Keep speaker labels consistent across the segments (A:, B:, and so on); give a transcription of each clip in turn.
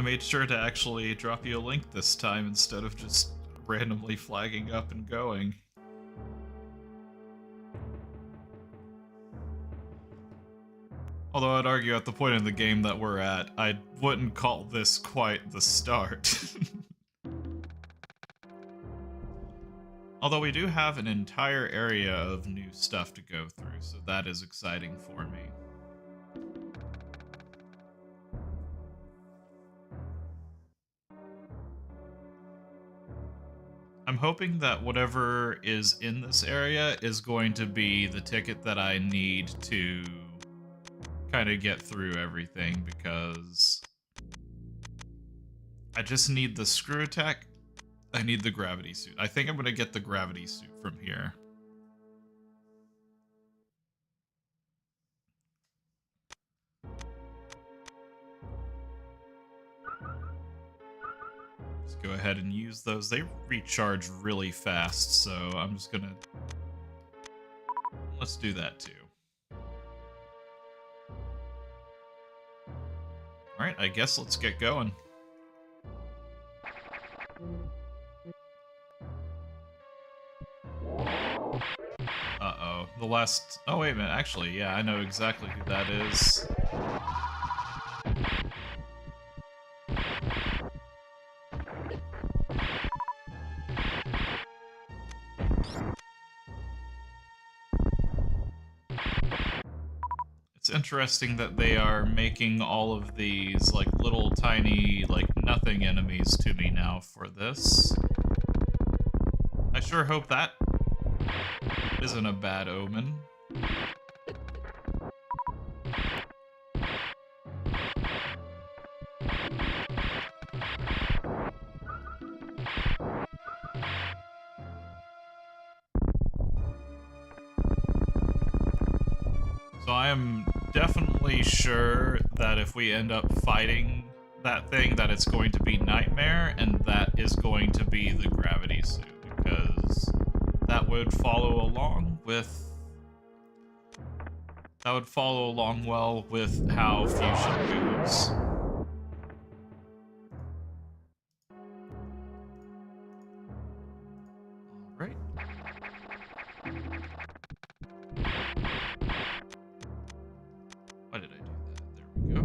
A: I made sure to actually drop you a link this time instead of just randomly flagging up and going. Although I'd argue at the point in the game that we're at, I wouldn't call this quite the start. Although we do have an entire area of new stuff to go through, so that is exciting for me. I'm hoping that whatever is in this area is going to be the ticket that I need to kind of get through everything, because I just need the screw attack. I need the gravity suit. I think I'm going to get the gravity suit from here. Just go ahead and use those. They recharge really fast, so I'm just going to... Let's do that too. Alright, I guess let's get going. Uh-oh. The last... Oh, wait a minute. Actually, yeah, I know exactly who that is. It's interesting that they are making all of these, like, little tiny, like, nothing enemies to me now for this. I sure hope that isn't a bad omen. So I am definitely sure that if we end up fighting that thing, that it's going to be Nightmare, and that is going to be the gravity suit, because that would follow along with... That would follow along well with how Fusion goes. Alright. Why did I do that? There we go.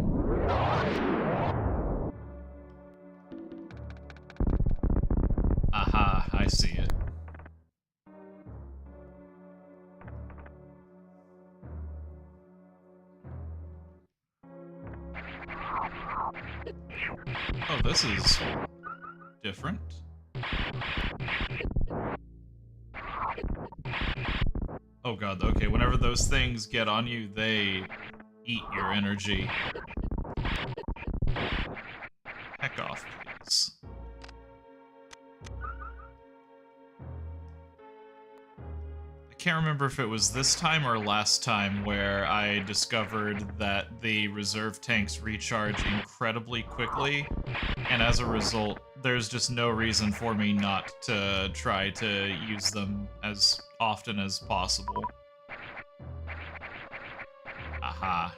A: Aha, I see it. Oh, this is different. Oh god, okay, whenever those things get on you, they eat your energy. Heck off, please. I can't remember if it was this time or last time where I discovered that the reserve tanks recharge incredibly quickly, and as a result, there's just no reason for me not to try to use them as often as possible. Aha.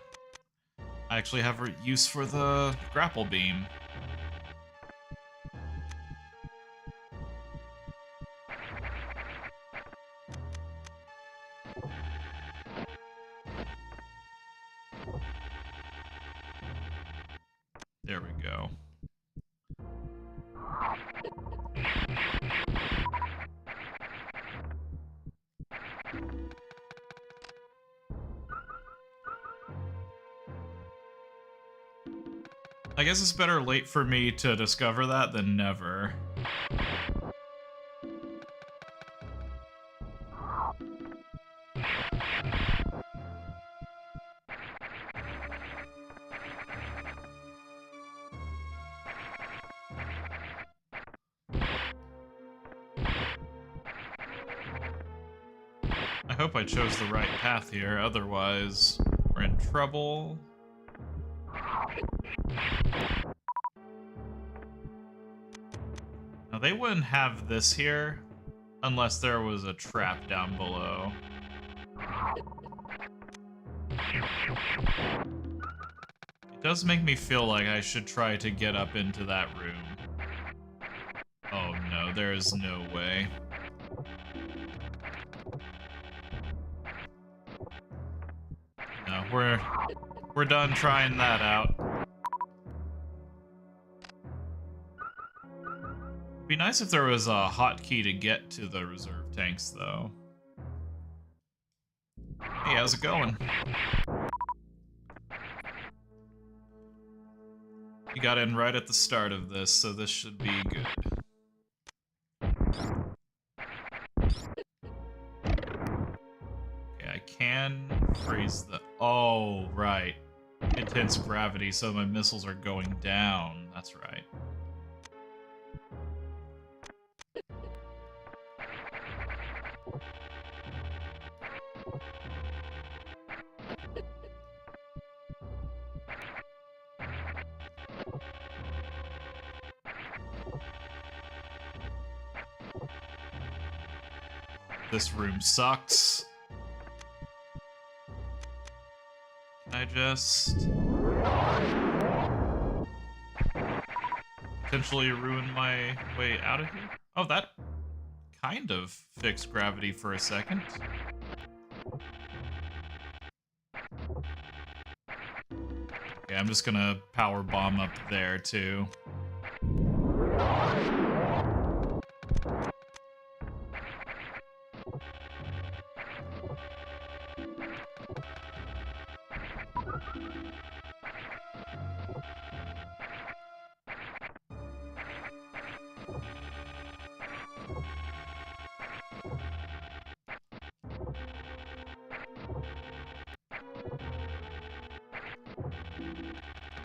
A: I actually have a use for the grapple beam. There we go. I guess it's better late for me to discover that than never. I hope I chose the right path here, otherwise we're in trouble. Now, they wouldn't have this here unless there was a trap down below. It does make me feel like I should try to get up into that room. Oh no, there is no way. No, we're done trying that out. It'd be nice if there was a hotkey to get to the reserve tanks, though. Hey, how's it going? You got in right at the start of this, so this should be good. Okay, I can freeze the... Oh, right. Intense gravity, so my missiles are going down. That's right. This room sucks. Can I just... potentially ruin my way out of here? Oh, that kind of fixed gravity for a second. Okay, I'm just gonna power bomb up there, too.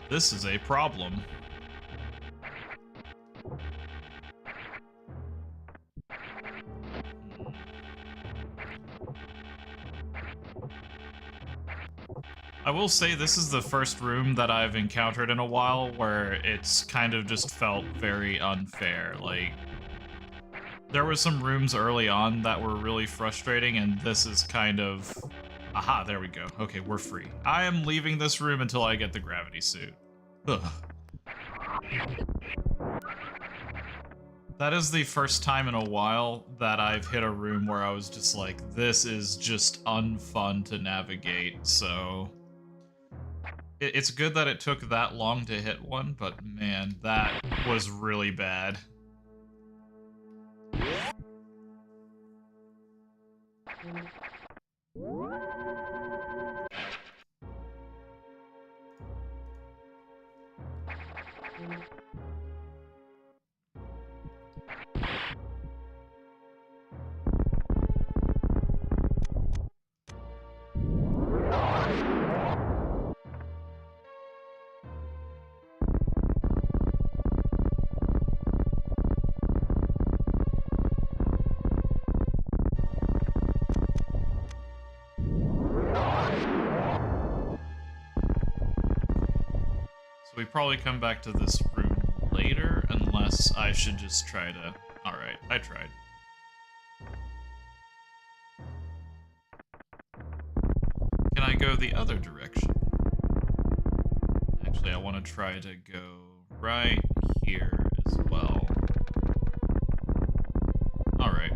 A: This is a problem. I will say this is the first room that I've encountered in a while where it's kind of just felt very unfair. Like, there were some rooms early on that were really frustrating, and this is kind of... Aha, there we go. Okay, we're free. I am leaving this room until I get the gravity suit. Ugh. That is the first time in a while that I've hit a room where I was just like, this is just unfun to navigate, so... It's good that it took that long to hit one, but man, that was really bad. We probably come back to this room later, unless I should just try to... Alright, I tried. Can I go the other direction? Actually, I want to try to go right here as well. Alright.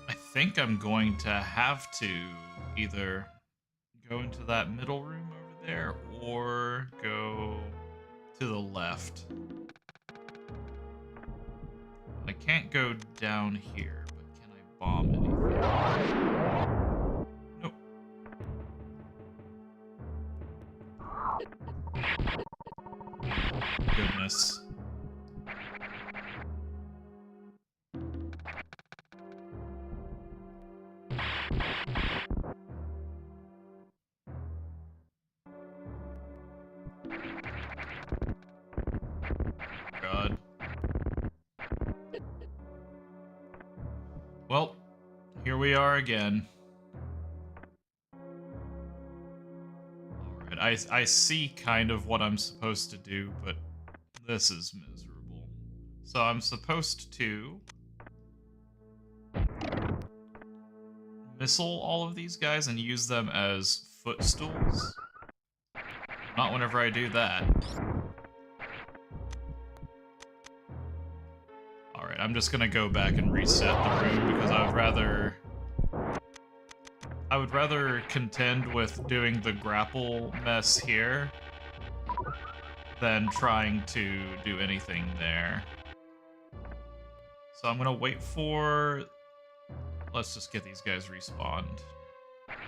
A: I think I'm going to have to either go into that middle room over there or go to the left. I can't go down here, but can I bomb anything? Nope. Goodness. God. Well, here we are again. I see kind of what I'm supposed to do, but this is miserable. So I'm supposed to missile all of these guys and use them as footstools. Not whenever I do that. Alright, I'm just gonna go back and reset the room because I would rather contend with doing the grapple mess here than trying to do anything there. So I'm gonna wait for... Let's just get these guys respawned. I'm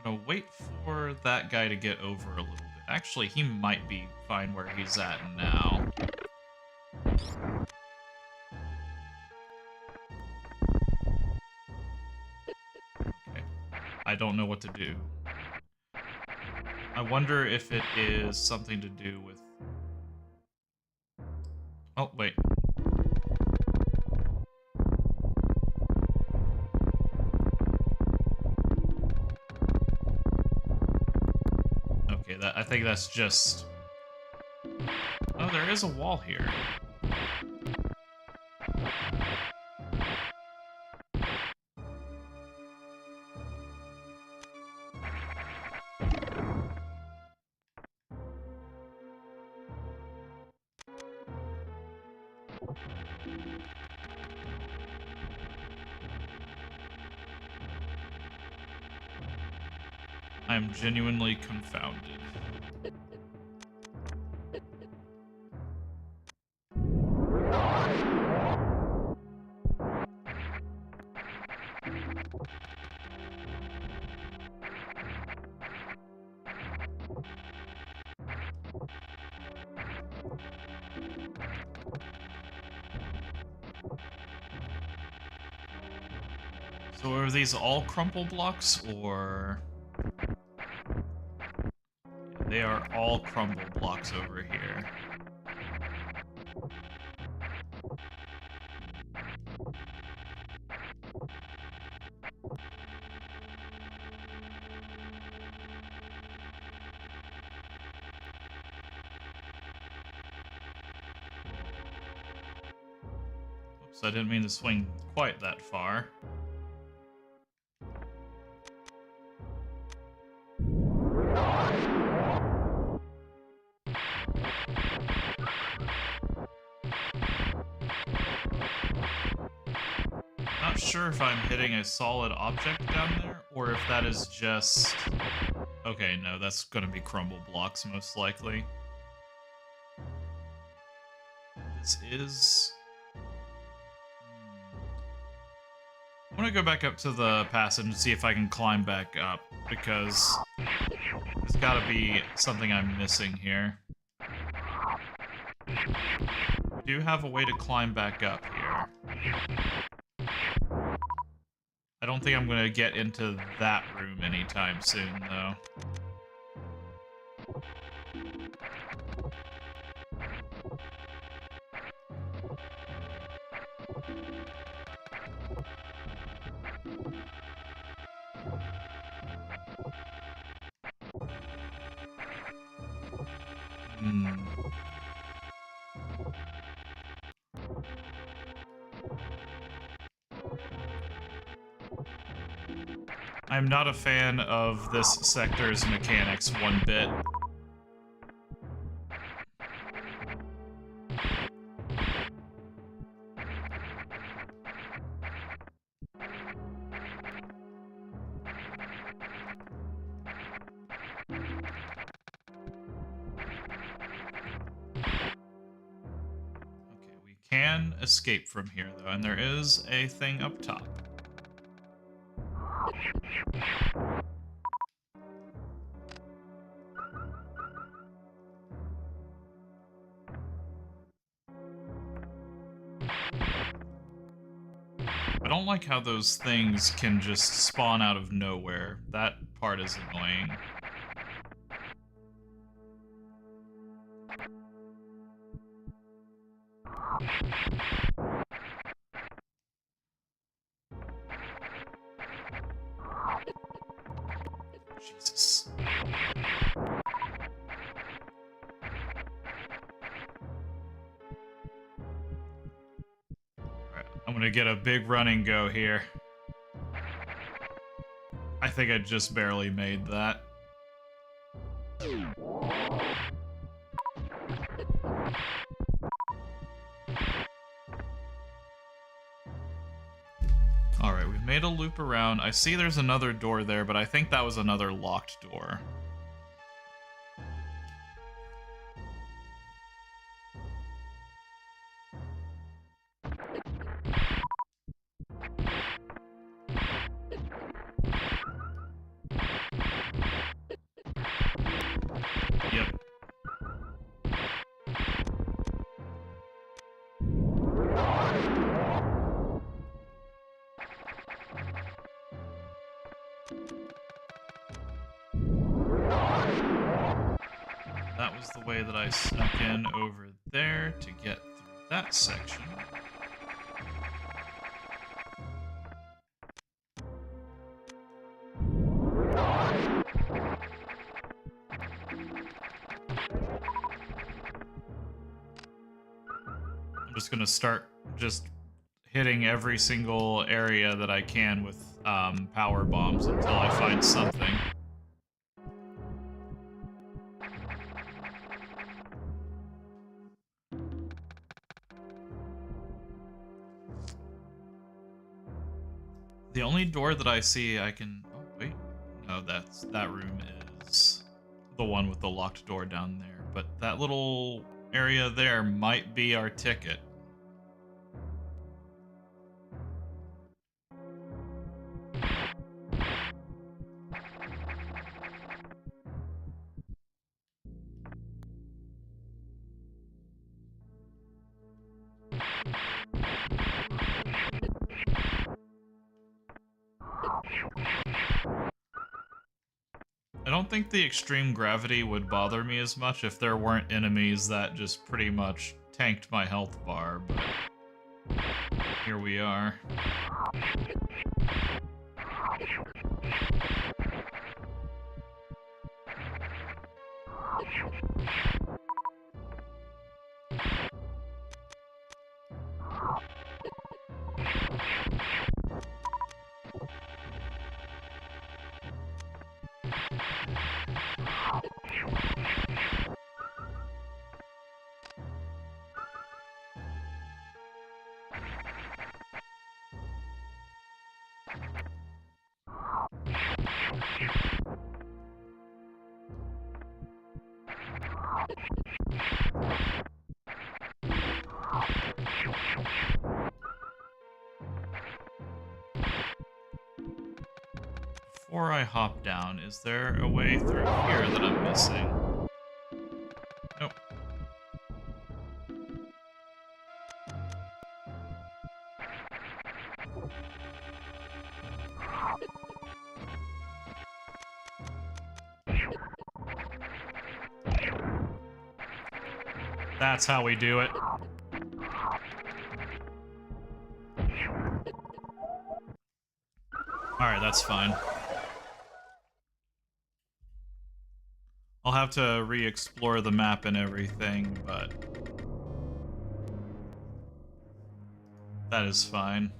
A: gonna wait for that guy to get over a little bit. Actually, he might be fine where he's at now. Okay. I don't know what to do. I wonder if it is something to do with... Oh, wait. Okay, I think that's just... Oh, there is a wall here. I am genuinely confounded. So are these all crumple blocks, or... Yeah, they are all crumble blocks over here. Oops, I didn't mean to swing quite that far. Not sure if I'm hitting a solid object down there, or if that is just... Okay, no, that's gonna be crumble blocks, most likely. This is... I'm gonna go back up to the passage and see if I can climb back up, because there's gotta be something I'm missing here. We do have a way to climb back up here. I don't think I'm gonna get into that room anytime soon, though. I'm not a fan of this sector's mechanics one bit. Okay, we can escape from here, though, and there is a thing up top. I don't like how those things can just spawn out of nowhere. That part is annoying. Jesus. Alright, I'm gonna get a big running go here. I think I just barely made that. Alright, we've made a loop around. I see there's another door there, but I think that was another locked door. Yep. That was the way that I snuck in over there to get through that section. I'm just gonna start just hitting every single area that I can with power bombs until I find something. The only door that I see I can... Oh, wait. No, that room is the one with the locked door down there. But that little area there might be our ticket. I don't think the extreme gravity would bother me as much if there weren't enemies that just pretty much tanked my health bar, but here we are. Before I hop down, is there a way through here that I'm missing? Nope. That's how we do it. Alright, that's fine. I'll have to re-explore the map and everything, but that is fine.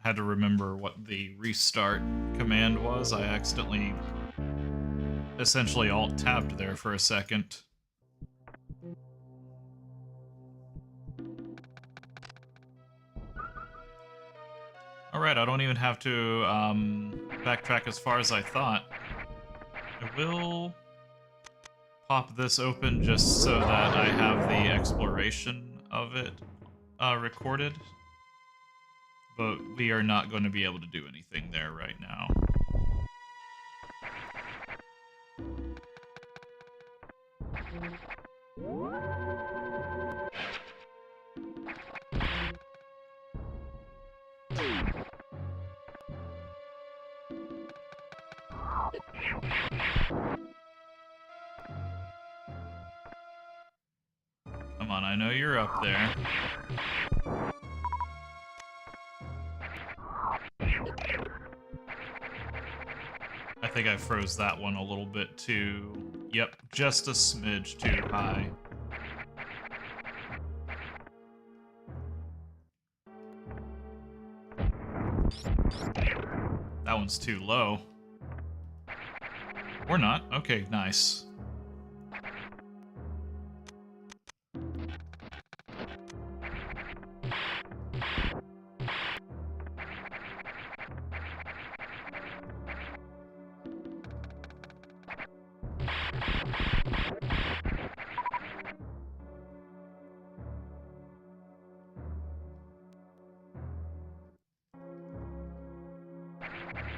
A: I had to remember what the restart command was. I accidentally essentially alt-tabbed there for a second. Alright, I don't even have to backtrack as far as I thought. I will pop this open just so that I have the exploration of it recorded. But we are not going to be able to do anything there right now. Come on, I know you're up there. think I froze that one a little bit too. Yep, just a smidge too high. That one's too low. Or not. Okay, nice.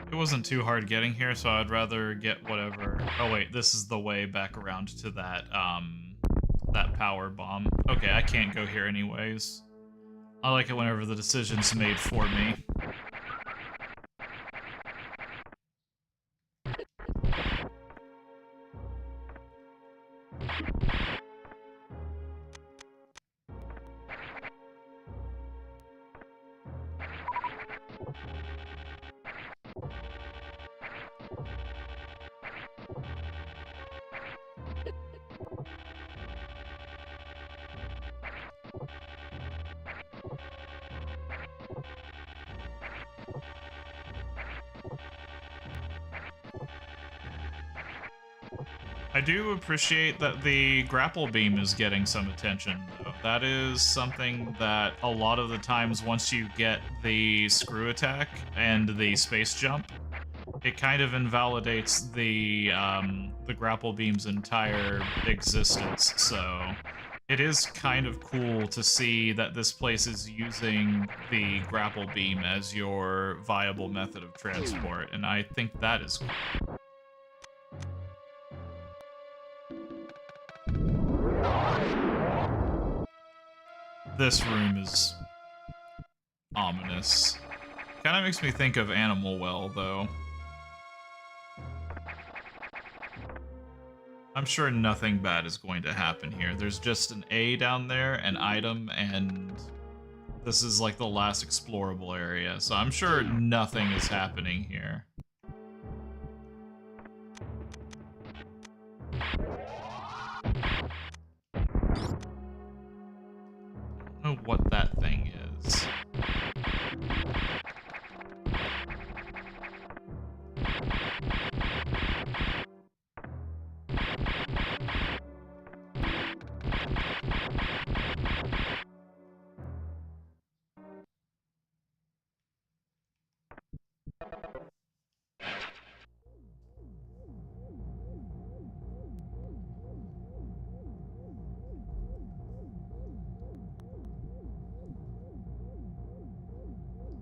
A: It wasn't too hard getting here, so I'd rather get whatever. Oh wait, this is the way back around to that that power bomb. Okay, I can't go here anyways. I like it whenever the decision's made for me. I do appreciate that the grapple beam is getting some attention, though. That is something that a lot of the times once you get the screw attack and the space jump, it kind of invalidates the grapple beam's entire existence, so it is kind of cool to see that this place is using the grapple beam as your viable method of transport, and I think that is cool. This room is ominous. Kind of makes me think of Animal Well, though. I'm sure nothing bad is going to happen here. There's just an A down there, an item, and this is like the last explorable area, so I'm sure nothing is happening here. I don't know what that thing is.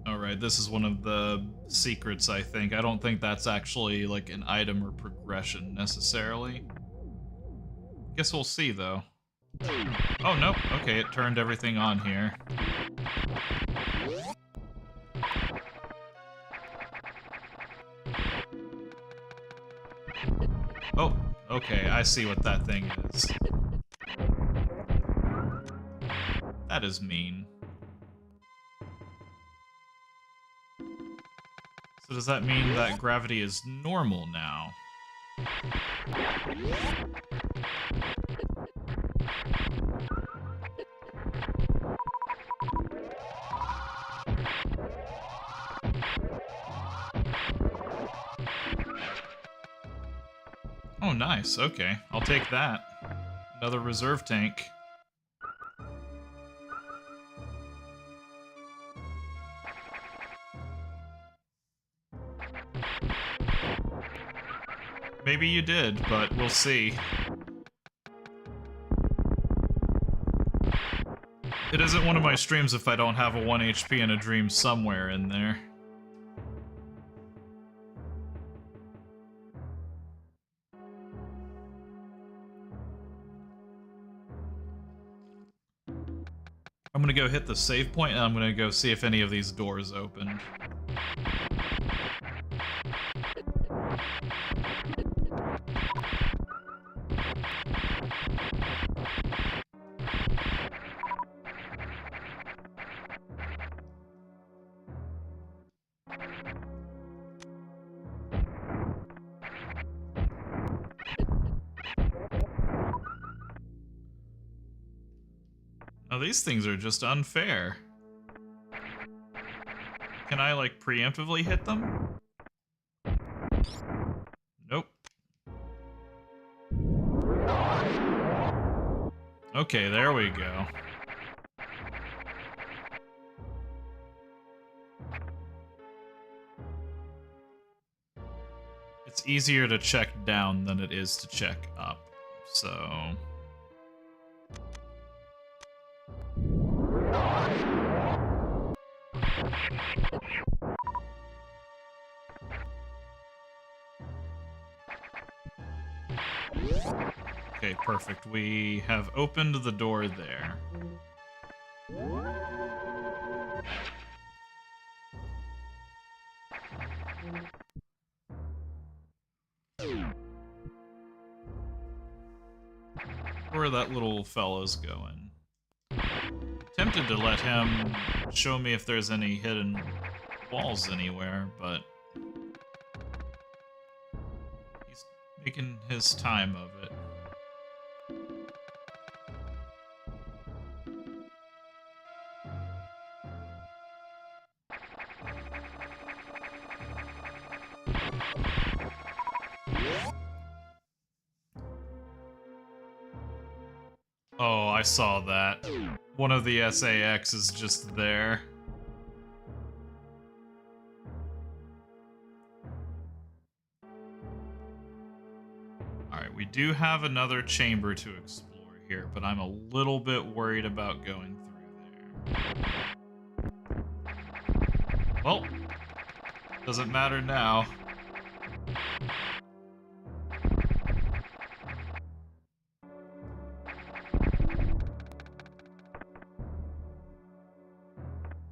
A: Alright, this is one of the secrets, I think. I don't think that's actually, like, an item or progression, necessarily. Guess we'll see, though. Oh, nope. Okay, it turned everything on here. Oh, okay, I see what that thing is. That is mean. So does that mean that gravity is normal now? Oh, nice. Okay, I'll take that. Another reserve tank. Maybe you did, but we'll see. It isn't one of my streams if I don't have a 1 HP and a dream somewhere in there. I'm gonna go hit the save point, and I'm gonna go see if any of these doors opened. Oh, these things are just unfair. Can I, like, preemptively hit them? Nope. Okay, there we go. It's easier to check down than it is to check up, so... Okay, perfect. We have opened the door there. Where that little fella's going. Tempted to let him show me if there's any hidden walls anywhere, but he's making his time of it. Oh, I saw that. One of the SAX is just there. Alright, we do have another chamber to explore here, but I'm a little bit worried about going through there. Well, doesn't matter now.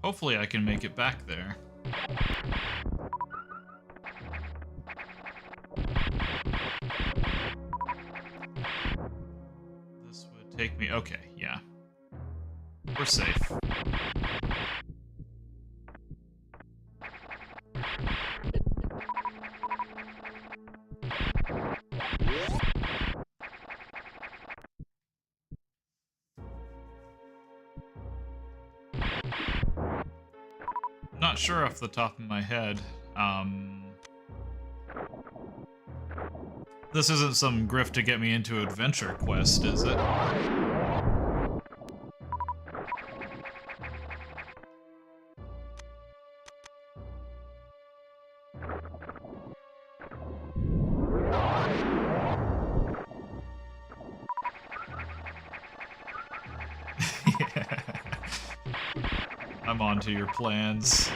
A: Hopefully I can make it back there. This would take me... Okay, yeah. We're safe. Not sure off the top of my head. This isn't some grift to get me into Adventure Quest, is it? I'm on to your plans.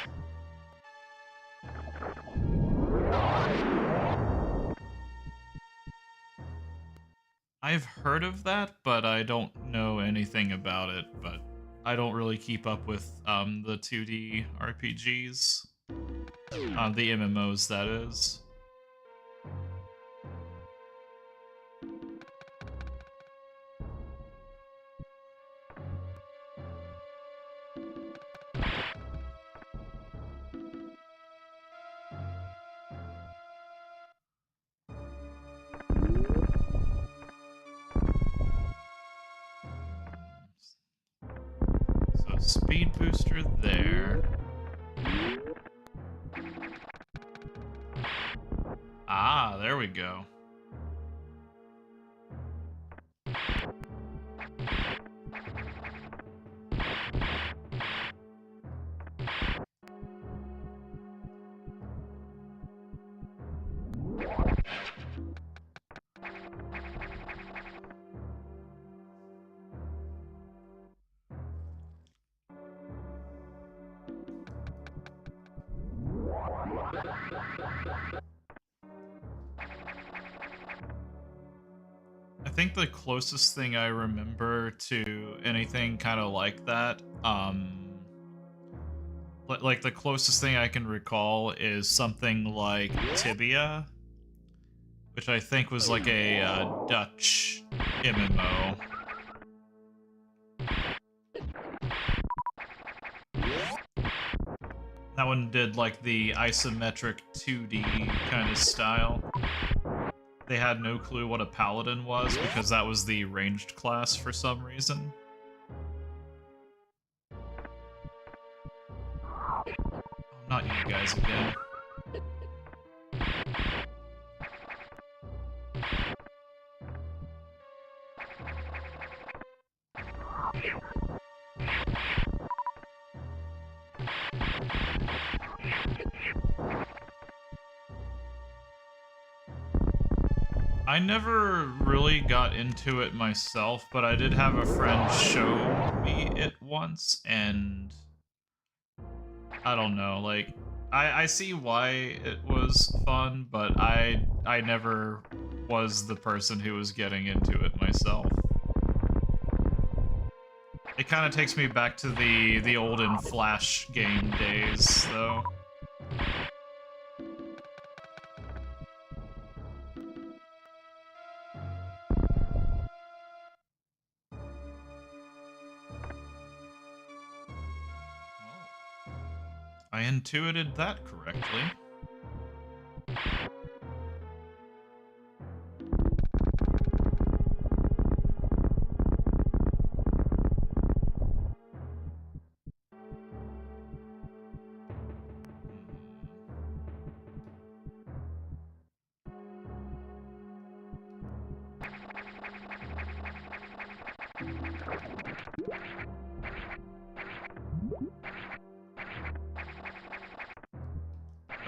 A: I've heard of that, but I don't know anything about it, but I don't really keep up with the 2D RPGs. The MMOs, that is. Speed booster there. Ah, there we go. I think the closest thing I remember to anything kind of like that, like the closest thing I can recall is something like Tibia, which I think was like a Dutch MMO. That one did like the isometric 2D kind of style. They had no clue what a paladin was because that was the ranged class for some reason. Not you guys again. I never really got into it myself, but I did have a friend show me it once, and I don't know, like, I see why it was fun, but I never was the person who was getting into it myself. It kind of takes me back to the olden Flash game days, though. I intuited that correctly.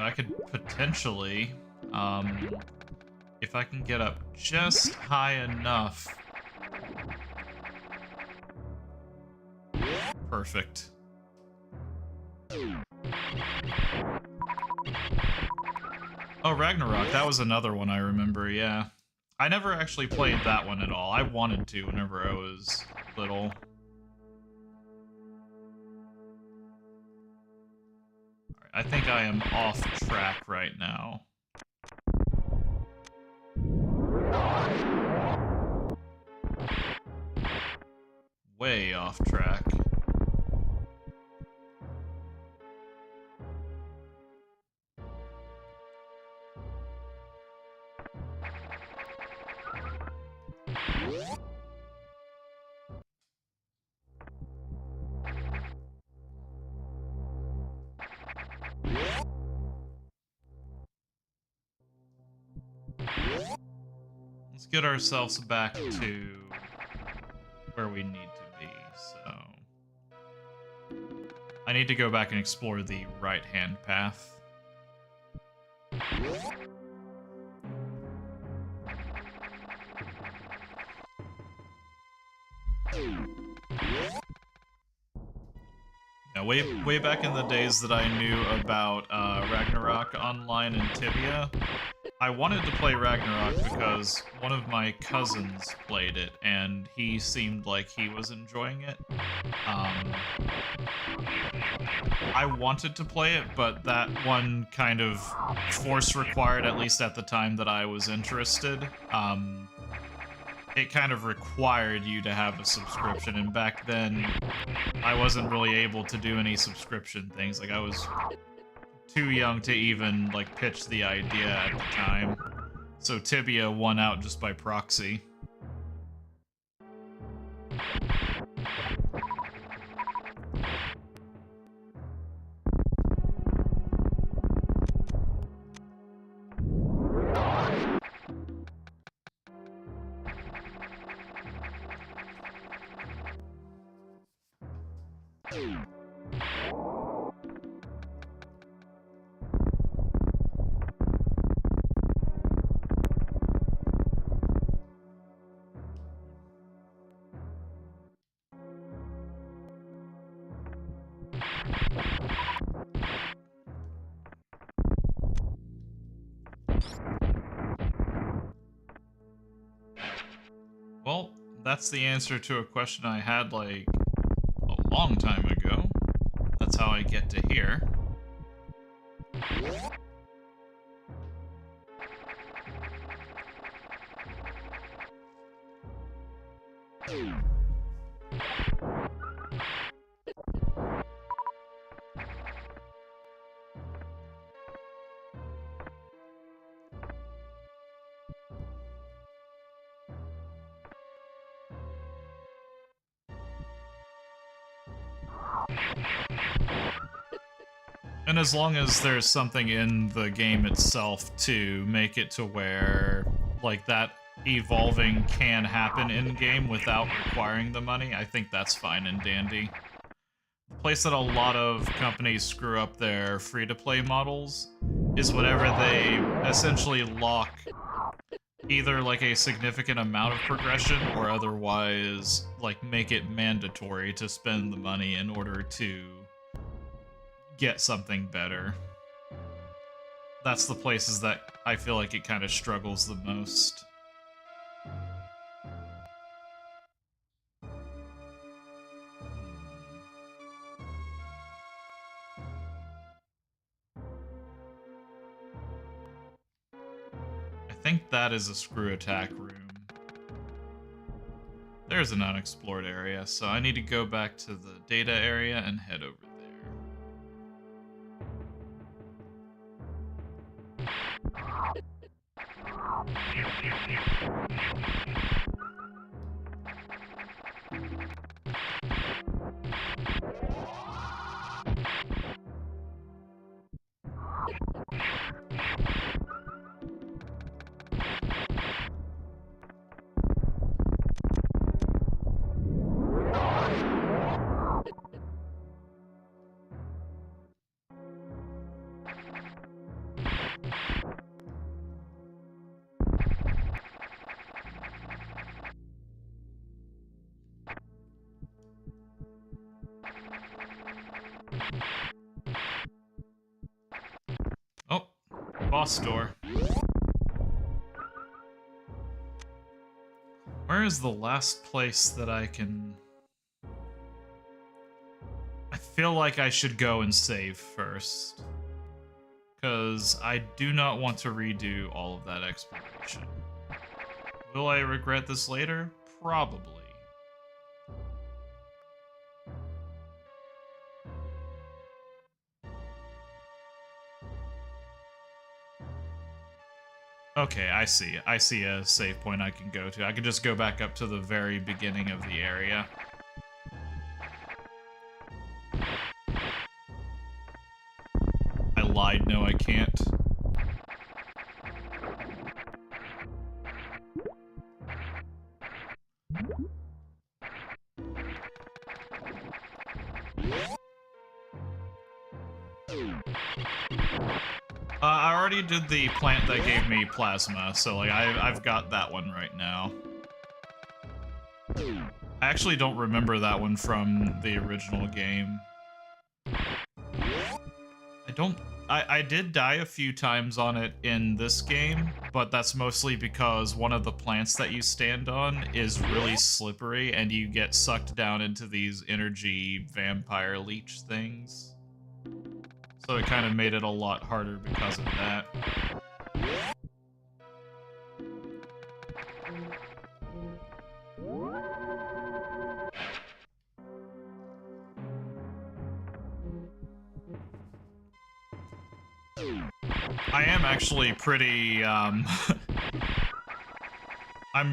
A: I could potentially, if I can get up just high enough. Perfect. Oh, Ragnarok, that was another one I remember, yeah. I never actually played that one at all. I wanted to whenever I was little. I think I am off track right now. Way off track. Let's get ourselves back to where we need to be, so... I need to go back and explore the right-hand path. Yeah, way back in the days that I knew about Ragnarok Online and Tibia, I wanted to play Ragnarok because one of my cousins played it, and he seemed like he was enjoying it. I wanted to play it, but that one kind of force required, at least at the time that I was interested. It kind of required you to have a subscription, and back then, I wasn't really able to do any subscription things. Like, I was too young to even, like, pitch the idea at the time. So Tibia won out just by proxy. Well, that's the answer to a question I had, like, a long time ago. That's how I get to here. And And as long as there's something in the game itself to make it to where, like, that evolving can happen in-game without requiring the money, I think that's fine and dandy. The place that a lot of companies screw up their free-to-play models is whenever they essentially lock either, like, a significant amount of progression or otherwise, like, make it mandatory to spend the money in order to get something better. That's the places that I feel like it kind of struggles the most. I think that is a screw attack room. There's an unexplored area, so I need to go back to the data area and head over there. Oh, boss door. Where is the last place that I can... I feel like I should go and save first. Because I do not want to redo all of that exploration. Will I regret this later? Probably. Okay, I see. I see a save point I can go to. I can just go back up to the very beginning of the area. I lied. No, I can't. I already did the plant that gave me plasma, so like I've got that one right now. I actually don't remember that one from the original game. I did die a few times on it in this game, but that's mostly because one of the plants that you stand on is really slippery and you get sucked down into these energy vampire leech things. So it kind of made it a lot harder because of that. I am actually pretty, I'm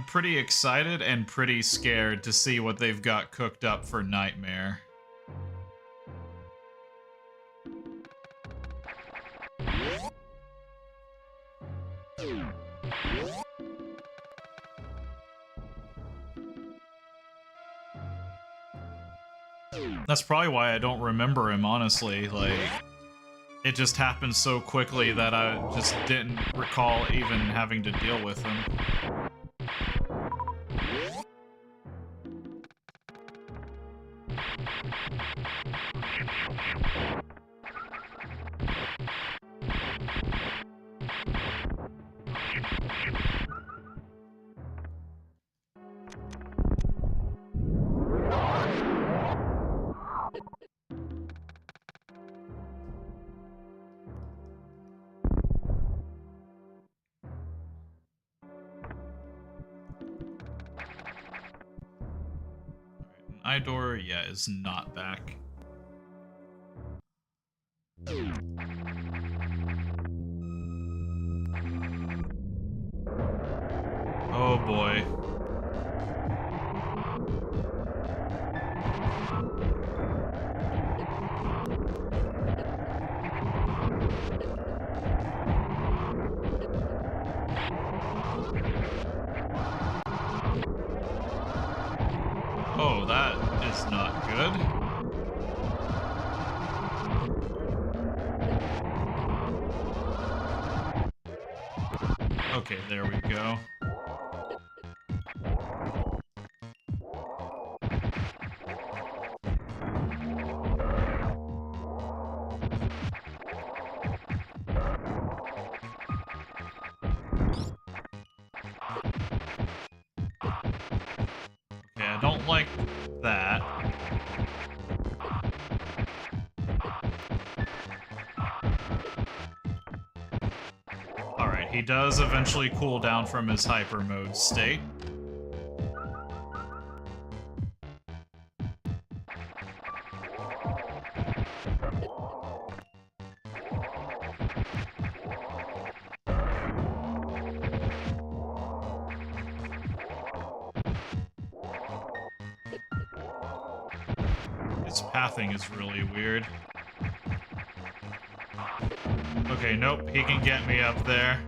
A: pretty excited and pretty scared to see what they've got cooked up for Nightmare. That's probably why I don't remember him, honestly. Like, it just happened so quickly that I just didn't recall even having to deal with him. Idor, yeah, is not back. Oh boy. is not good. Okay, there we go. Okay, I don't like that. Alright, he does eventually cool down from his hyper mode state. His pathing is really weird. Okay, nope, he can get me up there.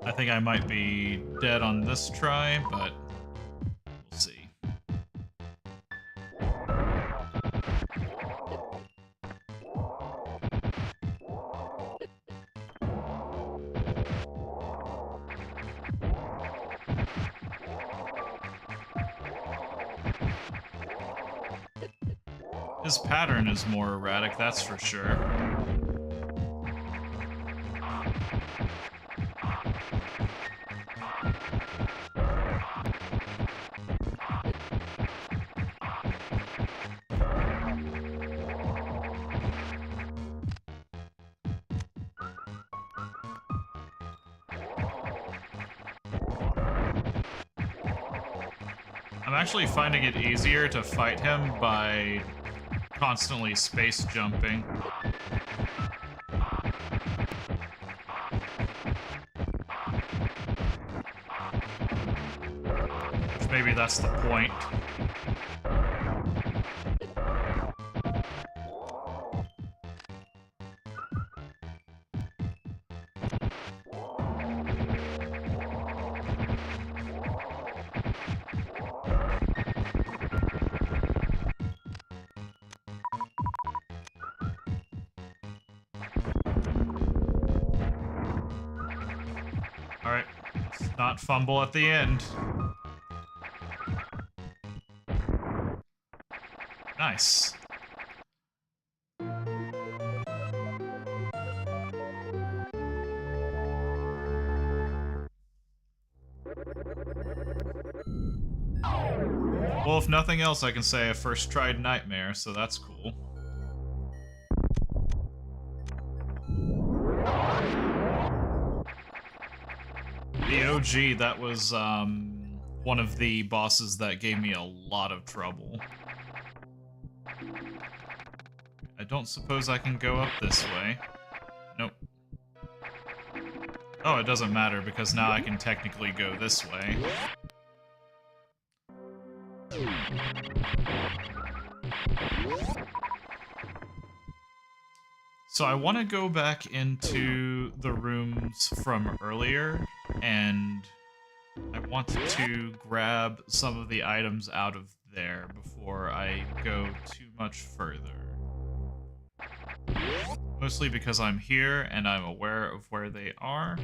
A: I think I might be dead on this try, but we'll see. His pattern is more erratic, that's for sure. I'm actually finding it easier to fight him by constantly space jumping. Which maybe that's the point. Alright, let's not fumble at the end. Nice. Well, if nothing else, I can say I first tried Nightmare, so that's cool. The OG, that was one of the bosses that gave me a lot of trouble. I don't suppose I can go up this way. Nope. Oh, it doesn't matter, because now I can technically go this way. So I want to go back into the rooms from earlier, and I want to grab some of the items out of there before I go too much further. Mostly because I'm here and I'm aware of where they are.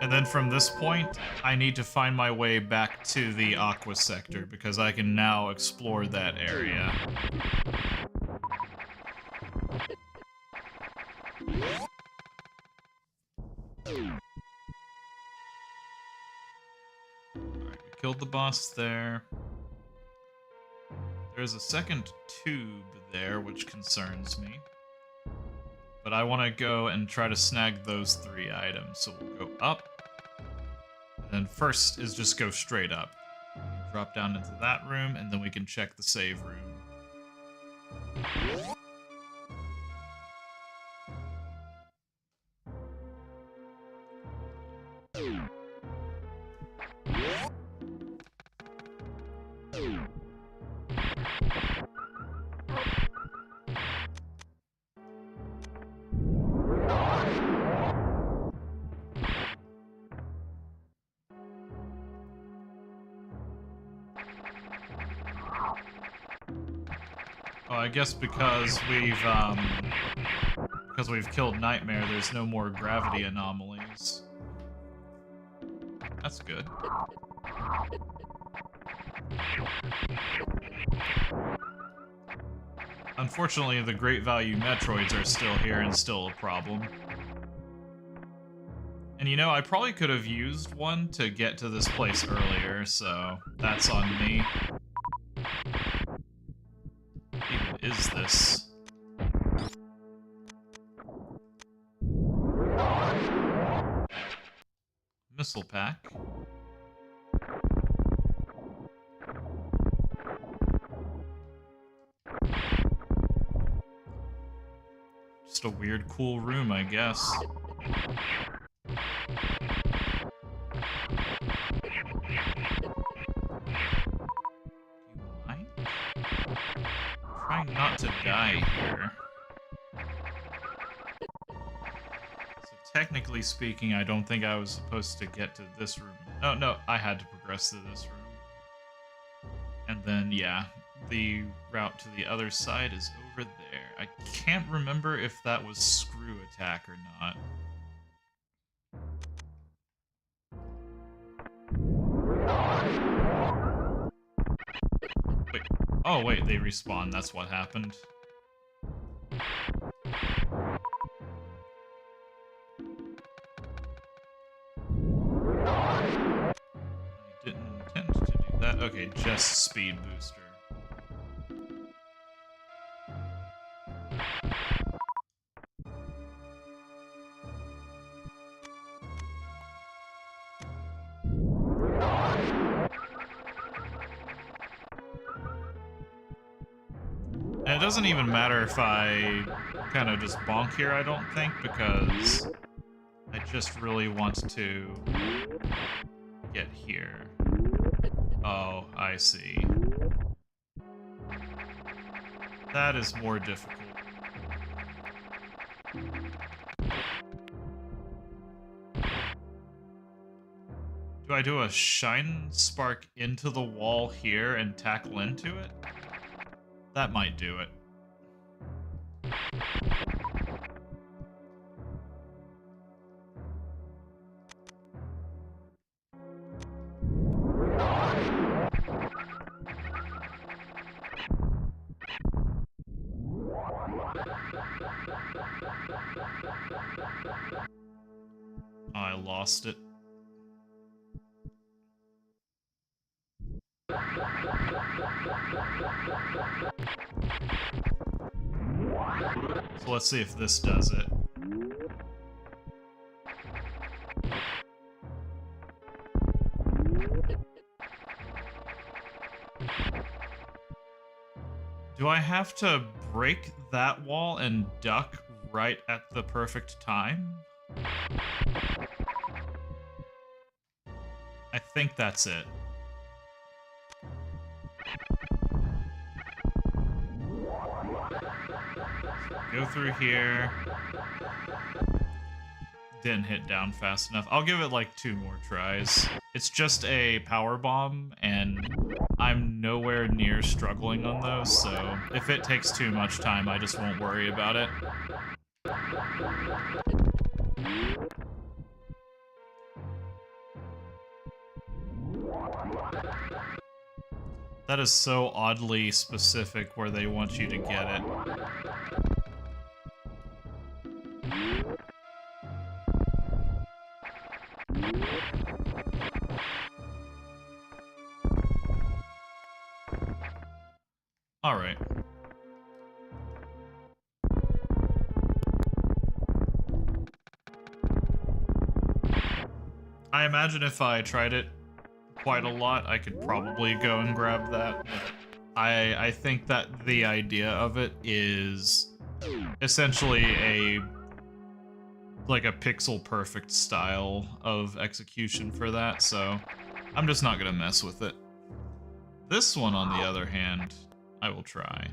A: And then from this point, I need to find my way back to the Aqua sector, because I can now explore that area. Alright, we killed the boss there. There's a second tube there, which concerns me. But I want to go and try to snag those 3 items. So we'll go up. And then first is just go straight up. Drop down into that room, and then we can check the save room. Oh, I guess because we've killed Nightmare, there's no more gravity anomalies. That's good. Unfortunately, the great value Metroids are still here and still a problem. And you know, I probably could have used one to get to this place earlier, so that's on me. What even is this? Missile pack. Just a weird, cool room, I guess. Trying not to die here. So technically speaking, I don't think I was supposed to get to this room. No, I had to progress to this room. And then, yeah, the route to the other side is over there. I can't remember if that was screw attack or not. Wait. Oh, wait, they respawn. That's what happened. I didn't intend to do that. Okay, just speed booster. And it doesn't even matter if I kind of just bonk here, I don't think, because I just really want to get here. Oh, I see. That is more difficult. Do I do a shine spark into the wall here and tackle into it? That might do it. Oh, I lost it. So let's see if this does it. Do I have to break that wall and duck right at the perfect time? I think that's it. Go through here. Didn't hit down fast enough. I'll give it like 2 more tries. It's just a power bomb, and I'm nowhere near struggling on those, so if it takes too much time, I just won't worry about it. That is so oddly specific where they want you to get it. Alright. I imagine if I tried it quite a lot, I could probably go and grab that. I think that the idea of it is essentially a pixel perfect style of execution for that, so I'm just not gonna mess with it. This one, on the other hand, I will try.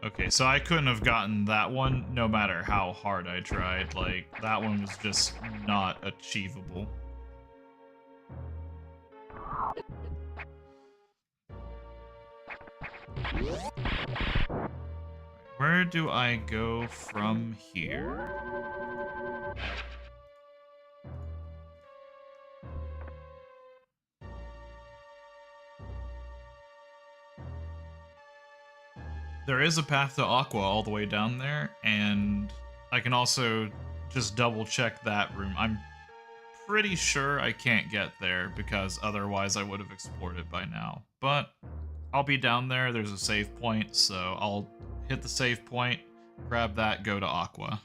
A: Okay, so I couldn't have gotten that one no matter how hard I tried. Like, that one was just not achievable. Where do I go from here? There is a path to Aqua all the way down there, and I can also just double check that room. I'm pretty sure I can't get there because otherwise I would have explored it by now. But I'll be down there, there's a save point, so I'll hit the save point, grab that, go to Aqua.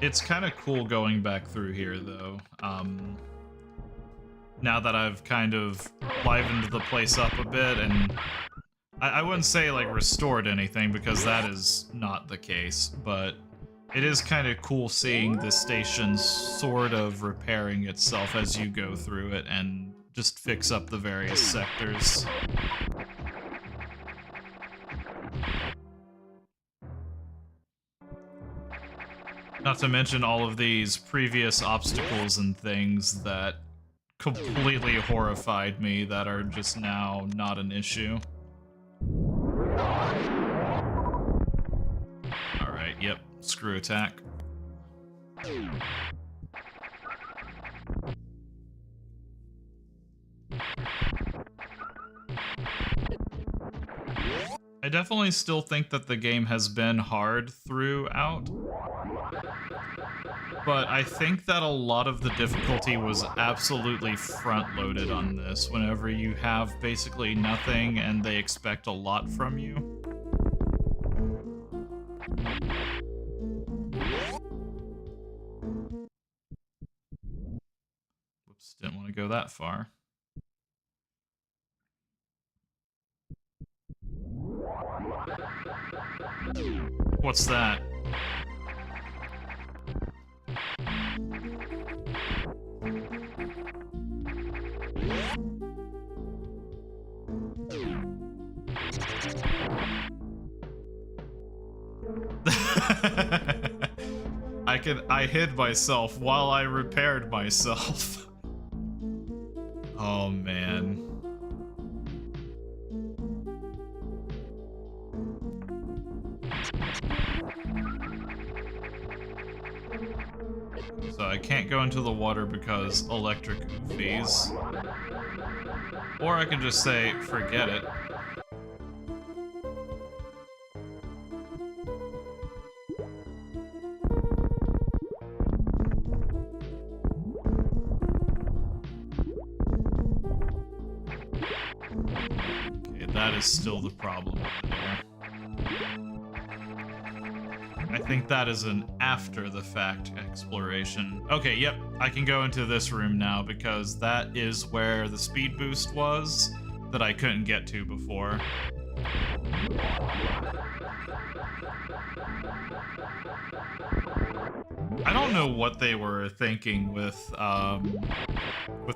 A: It's kind of cool going back through here, though. Now that I've kind of livened the place up a bit, and I wouldn't say, like, restored anything, because that is not the case, but it is kind of cool seeing the station sort of repairing itself as you go through it and just fix up the various sectors. Not to mention all of these previous obstacles and things that completely horrified me that are just now not an issue. Alright, yep, screw attack. I definitely still think that the game has been hard throughout, but I think that a lot of the difficulty was absolutely front-loaded on this, whenever you have basically nothing and they expect a lot from you. Whoops, didn't want to go that far. What's that? I hid myself while I repaired myself. Oh man. So I can't go into the water because electric oofies. Or I can just say, forget it. Okay, that is still the problem over there. I think that is an after-the-fact exploration. Okay, yep, I can go into this room now because that is where the speed boost was that I couldn't get to before. I don't know what they were thinking with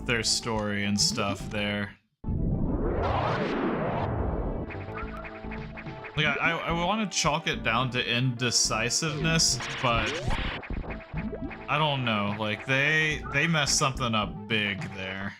A: their story and stuff there. Like, I want to chalk it down to indecisiveness, but I don't know. Like, they messed something up big there.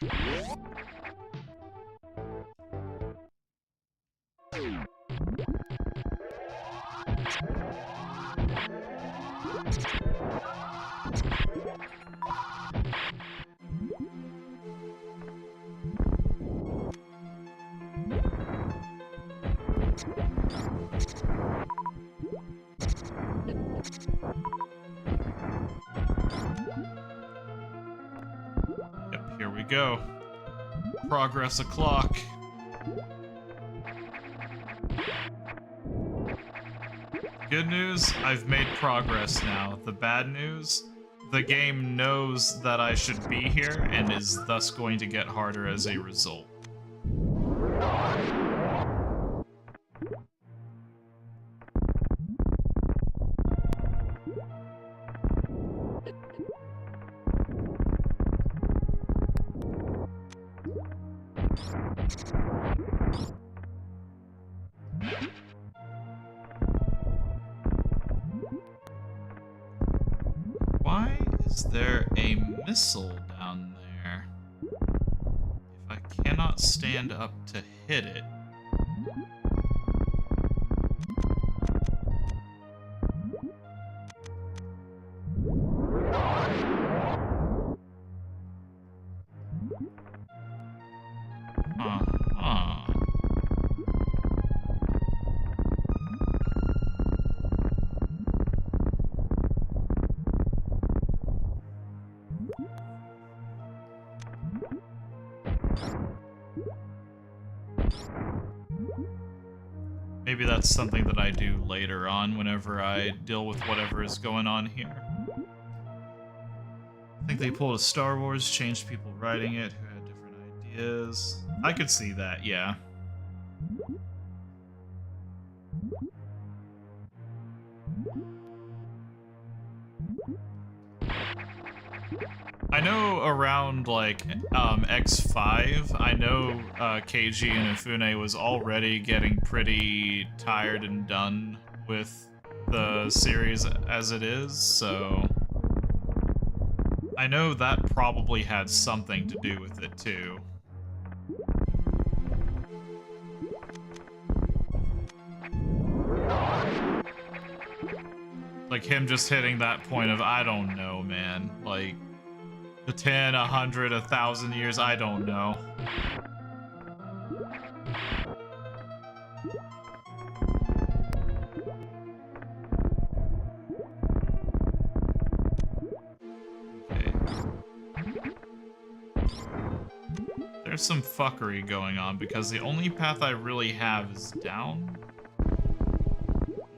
A: Yep, here we go. Progress o'clock. Good news, I've made progress now. The bad news, the game knows that I should be here and is thus going to get harder as a result. Why is there a missile down there? If I cannot stand up to hit it. Maybe that's something that I do later on whenever I deal with whatever is going on here. I think they pulled a Star Wars, changed people writing it who had different ideas. I could see that, yeah. I know around, like, X5, I know KG and Ifune was already getting pretty tired and done with the series as it is, so I know that probably had something to do with it, too. Like, him just hitting that point of, I don't know, man, like, the 10, 100, 1,000 years, I don't know. Okay. There's some fuckery going on because the only path I really have is down.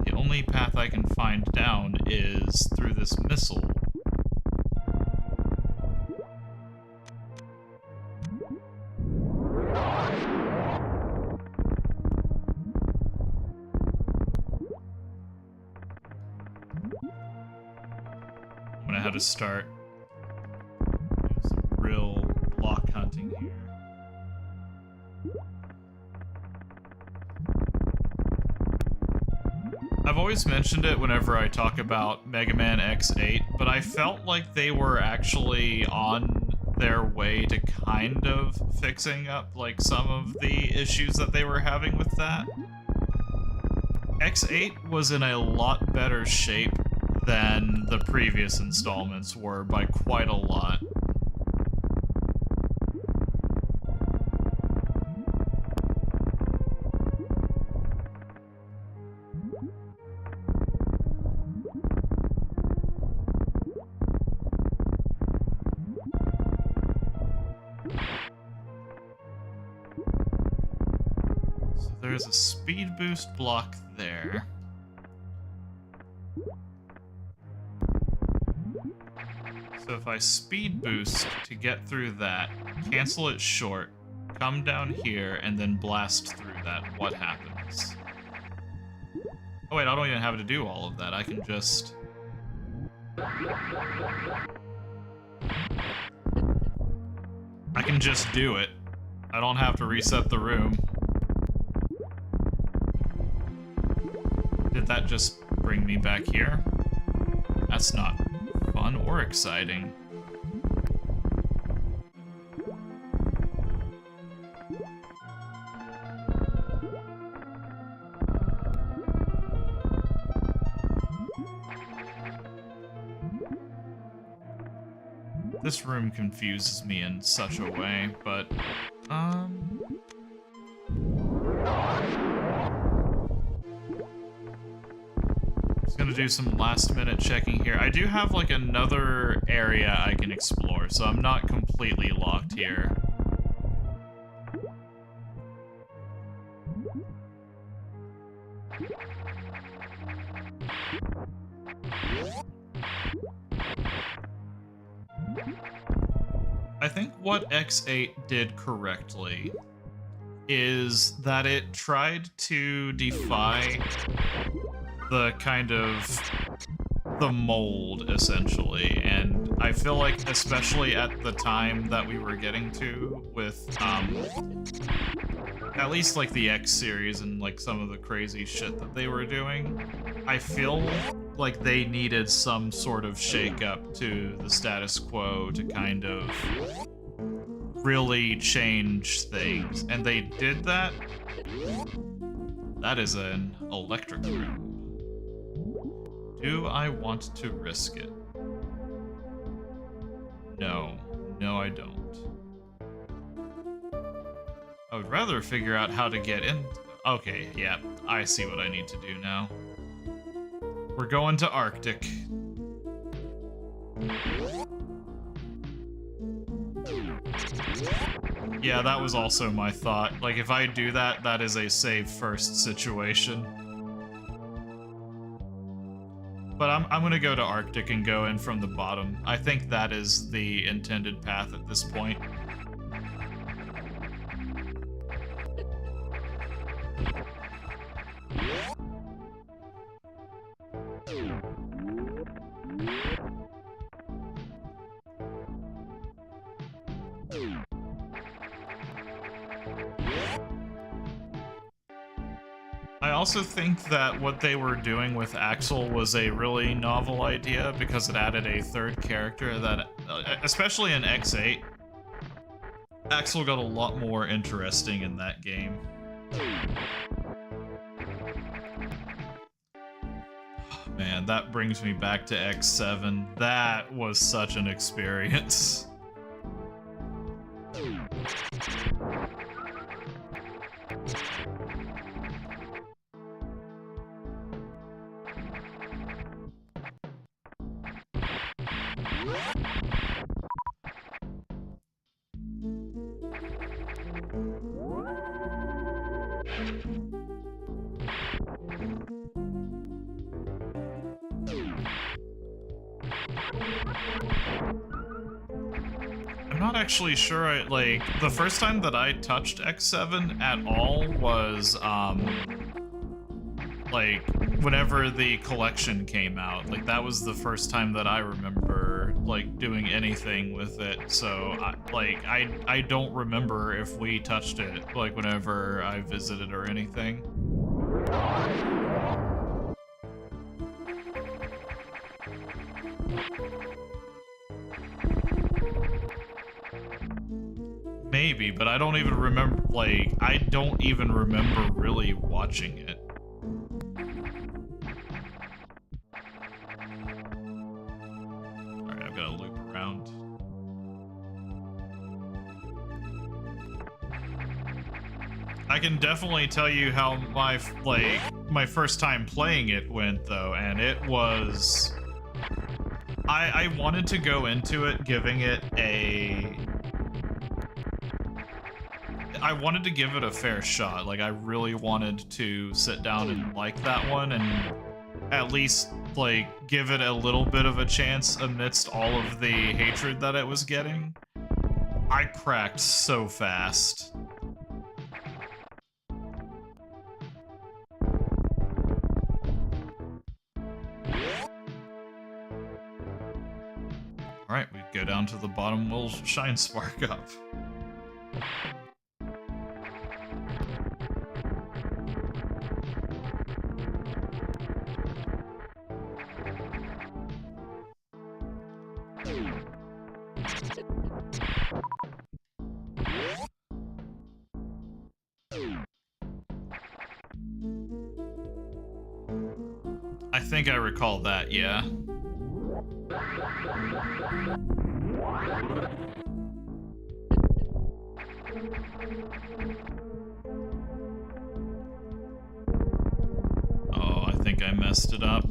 A: The only path I can find down is through this missile. To start doing some real block hunting here. I've always mentioned it whenever I talk about Mega Man X8, but I felt like they were actually on their way to kind of fixing up like some of the issues that they were having with that. X8 was in a lot better shape than the previous installments were by quite a lot. So there's a speed boost block there. So if I speed boost to get through that, cancel it short, come down here, and then blast through that, what happens? Oh wait, I don't even have to do all of that. I can just... I can just do it. I don't have to reset the room. Did that just bring me back here? That's not fun. fun or exciting. This room confuses me in such a way, but, just gonna do some last-minute checking here. I do have, like, another area I can explore, so I'm not completely locked here. I think what X8 did correctly is that it tried to defy the kind of the mold, essentially, and I feel like especially at the time that we were getting to with at least like the X series and like some of the crazy shit that they were doing, I feel like they needed some sort of shake-up to the status quo to kind of really change things, and they did that. That is an electric room. Do I want to risk it? No. No, I don't. I would rather figure out how to get in. Okay, yeah, I see what I need to do now. We're going to Arctic. Yeah, that was also my thought. Like, if I do that, that is a save first situation. But I'm gonna go to Arctic and go in from the bottom. I think that is the intended path at this point. I also think that what they were doing with Axel was a really novel idea because it added a third character that, especially in X8, Axel got a lot more interesting in that game. Man, that brings me back to X7. That was such an experience. I'm not actually sure, like, the first time that I touched X7 at all was, like, whenever the collection came out. Like, that was the first time that I remember, like, doing anything with it, so, I don't remember if we touched it, like, whenever I visited or anything. Maybe, but I don't even remember, like, I don't even remember really watching it. Alright, I've got to loop around. I can definitely tell you how my first time playing it went, though, and it was... I wanted to go into it giving it a... I wanted to give it a fair shot. Like, I really wanted to sit down and like that one and at least, like, give it a little bit of a chance amidst all of the hatred that it was getting. I cracked so fast. Alright, we go down to the bottom, we'll shine Spark up. I think I recall that, yeah. Oh, I think I messed it up.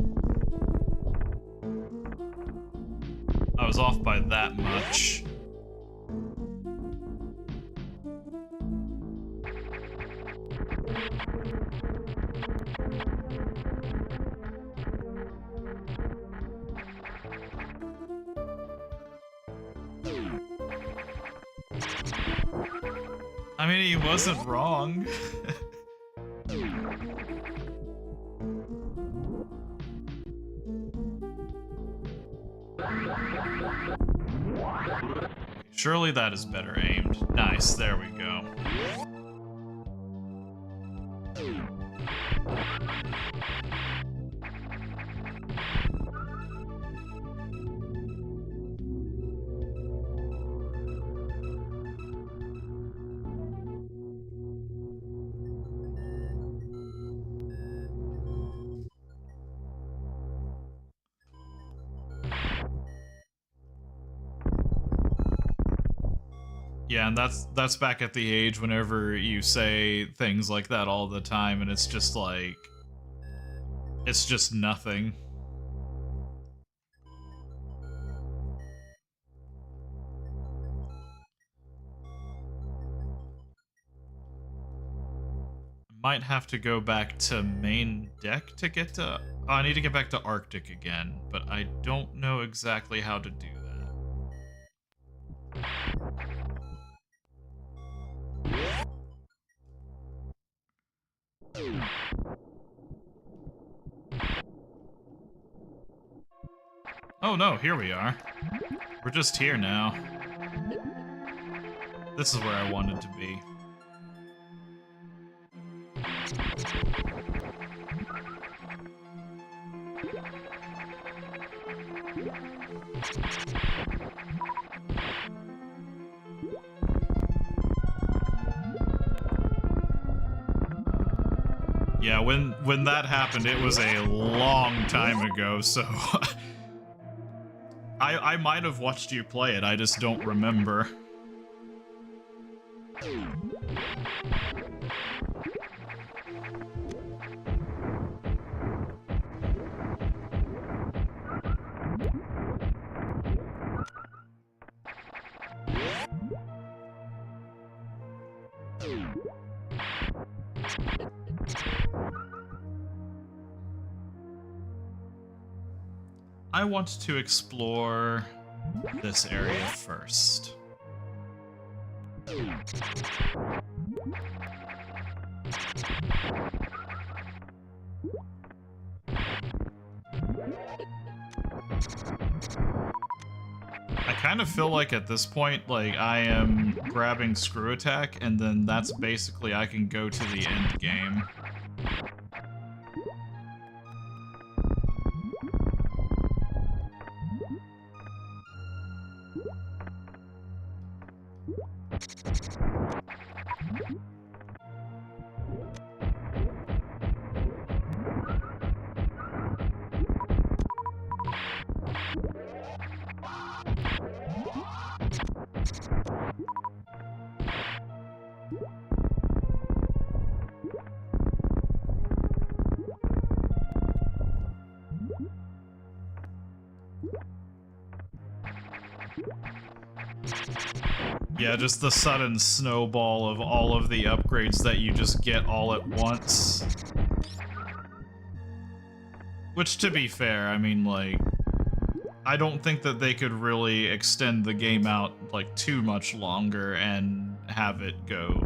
A: I was off by that much. I mean, he wasn't wrong. Surely that is better aimed. Nice, there we go. Yeah, and that's back at the age whenever you say things like that all the time, and it's just like, it's just nothing. Might have to go back to main deck to get to... Oh, I need to get back to Arctic again, but I don't know exactly how to do that. Oh no, here we are. We're just here now. This is where I wanted to be. Yeah, when that happened, it was a long time ago, so I might have watched you play it, I just don't remember. I want to explore this area first. I kind of feel like at this point, like, I am grabbing Screw Attack, and then that's basically I can go to the end game. Yeah, just the sudden snowball of all of the upgrades that you just get all at once. Which, to be fair, I mean, like, I don't think that they could really extend the game out, like, too much longer and have it go.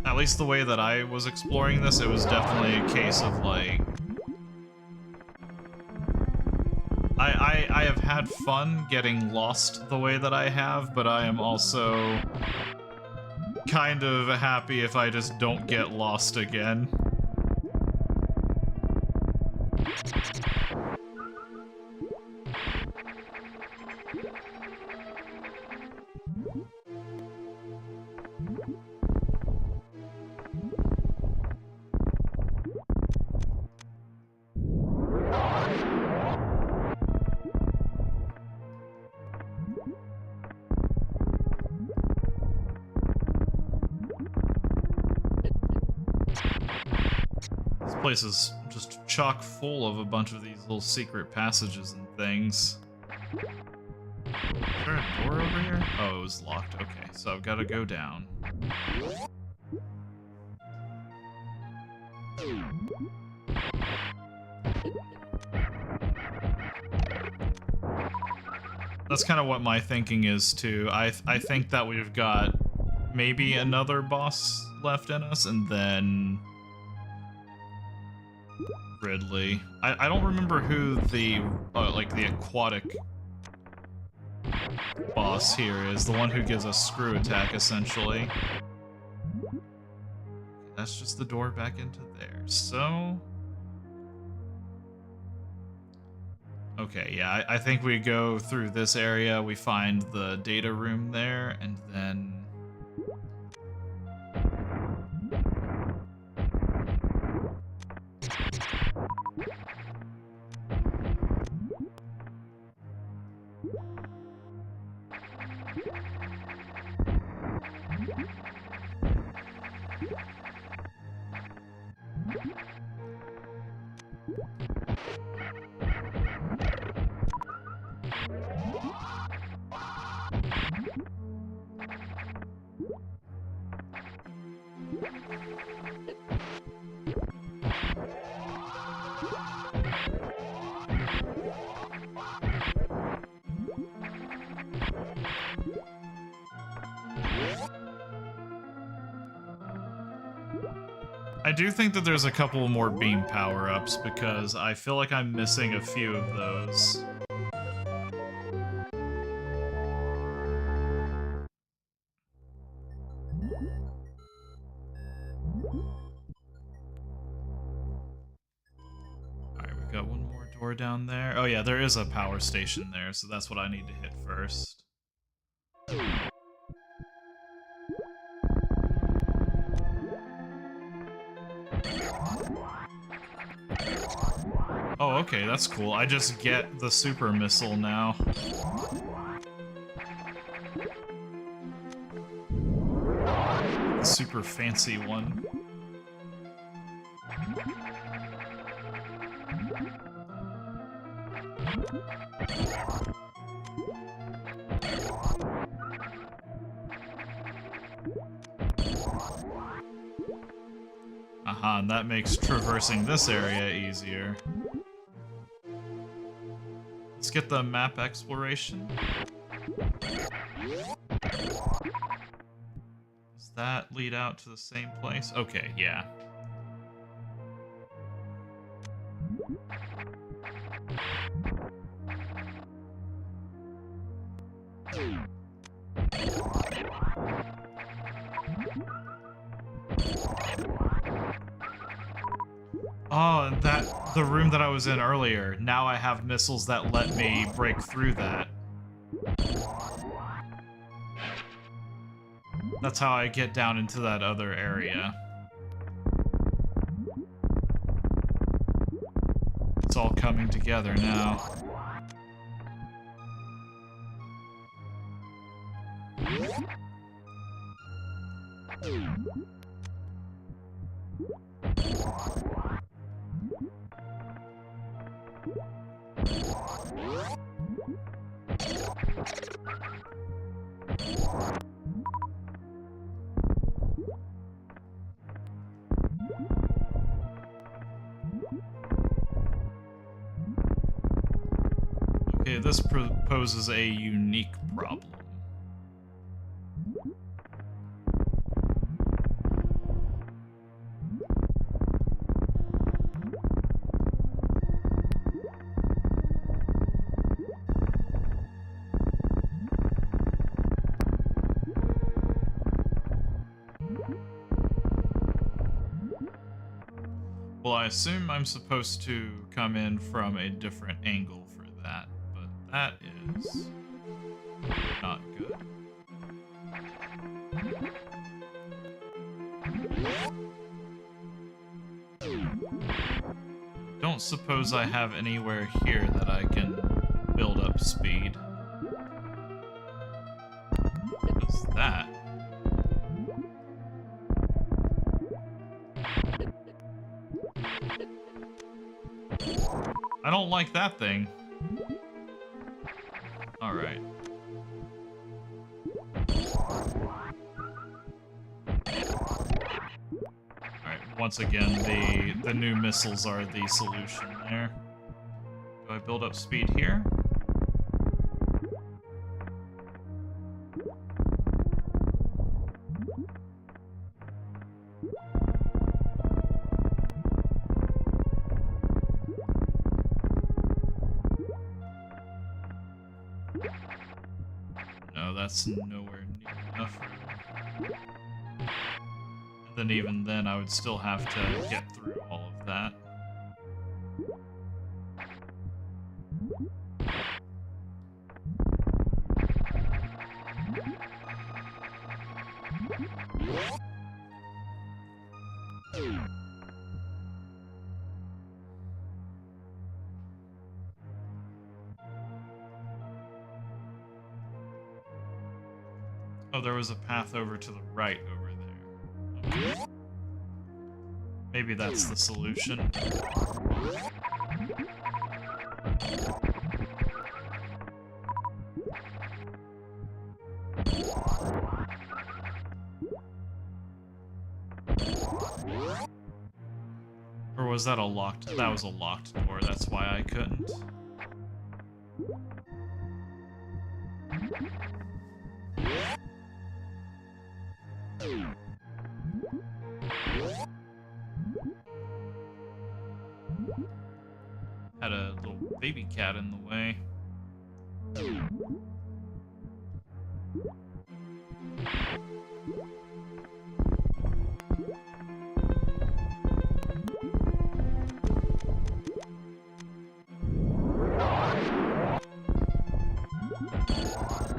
A: At least the way that I was exploring this, it was definitely a case of, like... I have had fun getting lost the way that I have, but I am also kind of happy if I just don't get lost again. Place is just chock full of a bunch of these little secret passages and things. Is there a door over here? Oh, it was locked. Okay, so I've got to go down. That's kind of what my thinking is, too. I think that we've got maybe another boss left in us, and then Ridley. I don't remember who the, like, the aquatic boss here is. The one who gives us screw attack, essentially. That's just the door back into there. So... okay, yeah, I think we go through this area, we find the data room there, and then... I do think that there's a couple more beam power-ups because I feel like I'm missing a few of those. Alright, we've got one more door down there. Oh yeah, there is a power station there, so that's what I need to hit first. Oh, okay, that's cool. I just get the super missile now. The super fancy one. Aha, and that makes traversing this area easier. Let's get the map exploration. Does that lead out to the same place? Okay, yeah. Oh, and the room that I was in earlier, now I have missiles that let me break through that. That's how I get down into that other area. It's all coming together now. Okay, this poses a unique problem. Well, I assume I'm supposed to come in from a different angle for that, but that is not good. Don't suppose I have anywhere here that I can build up speed. What is that? I don't like that thing. Alright. Alright, once again, the new missiles are the solution there. Do I build up speed here? No, that's nowhere near enough. And then even then, I would still have to get through all of that. Oh, there was a path over to the right over there. Okay. Maybe that's the solution. Or was that a locked? That was a locked door, that's why I couldn't. Had a little baby cat in the way.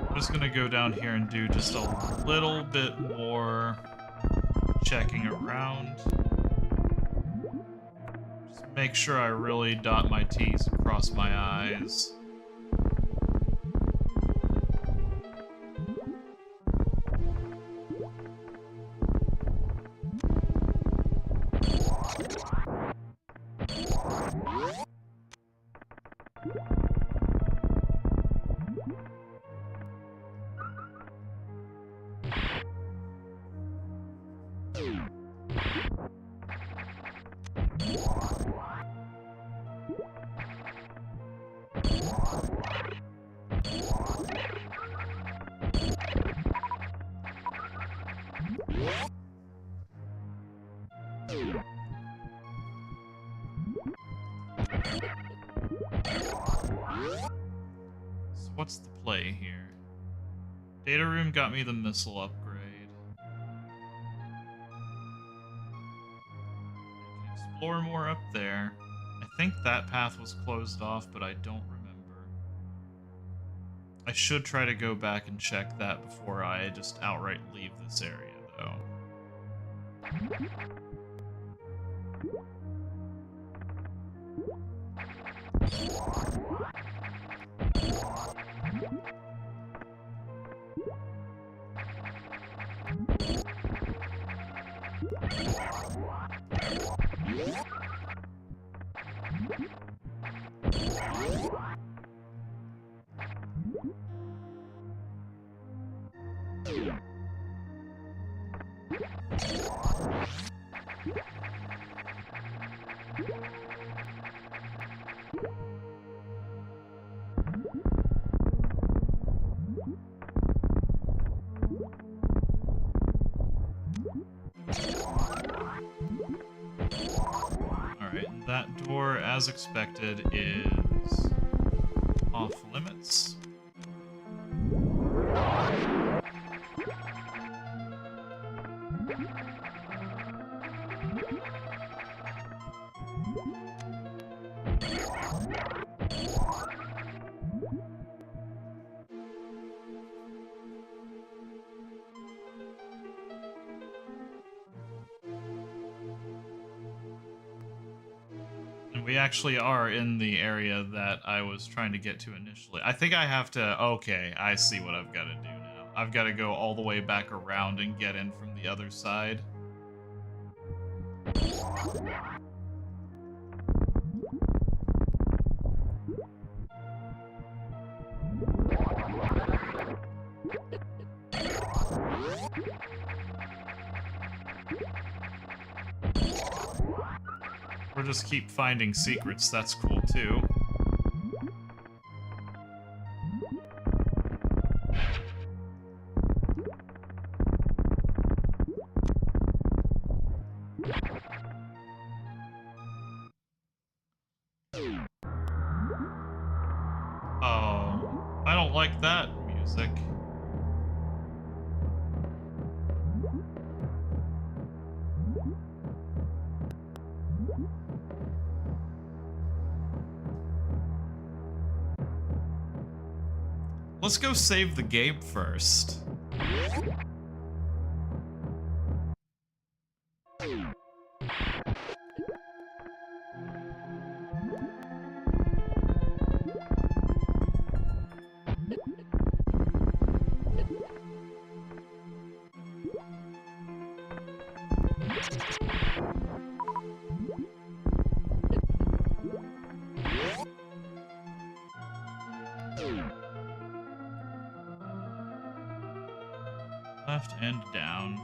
A: I'm just gonna go down here and do just a little bit more checking around. Just make sure I really dot my T's and cross my I's. So what's the play here? Data room got me the missile upgrade. I can explore more up there. I think that path was closed off, but I don't remember. I should try to go back and check that before I just outright leave this area, though. Alright, that door, as expected, is off limits. We actually are in the area that I was trying to get to initially. I think I have to... Okay, I see what I've got to do now. I've got to go all the way back around and get in from the other side. just keep finding secrets. That's cool too. Oh, I don't like that music. Let's go save the game first. Left and down.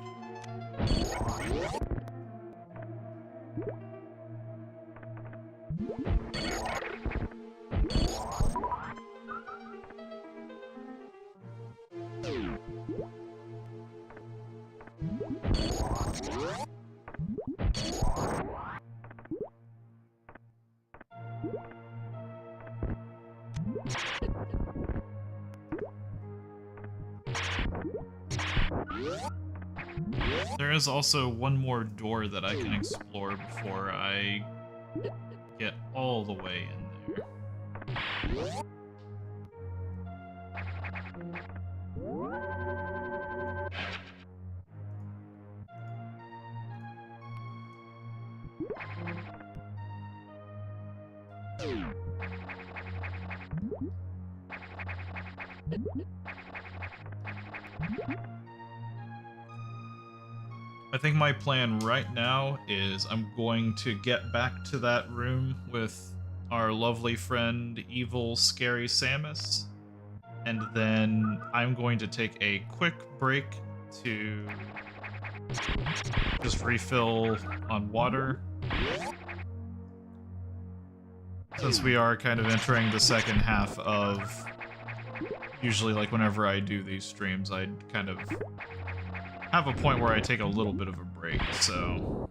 A: There is also one more door that I can explore before I get all the way in there. I think my plan right now is I'm going to get back to that room with our lovely friend, evil, scary Samus, and then I'm going to take a quick break to just refill on water. Since we are kind of entering the second half of, usually like whenever I do these streams, I kind of have a point where I take a little bit of a break, so...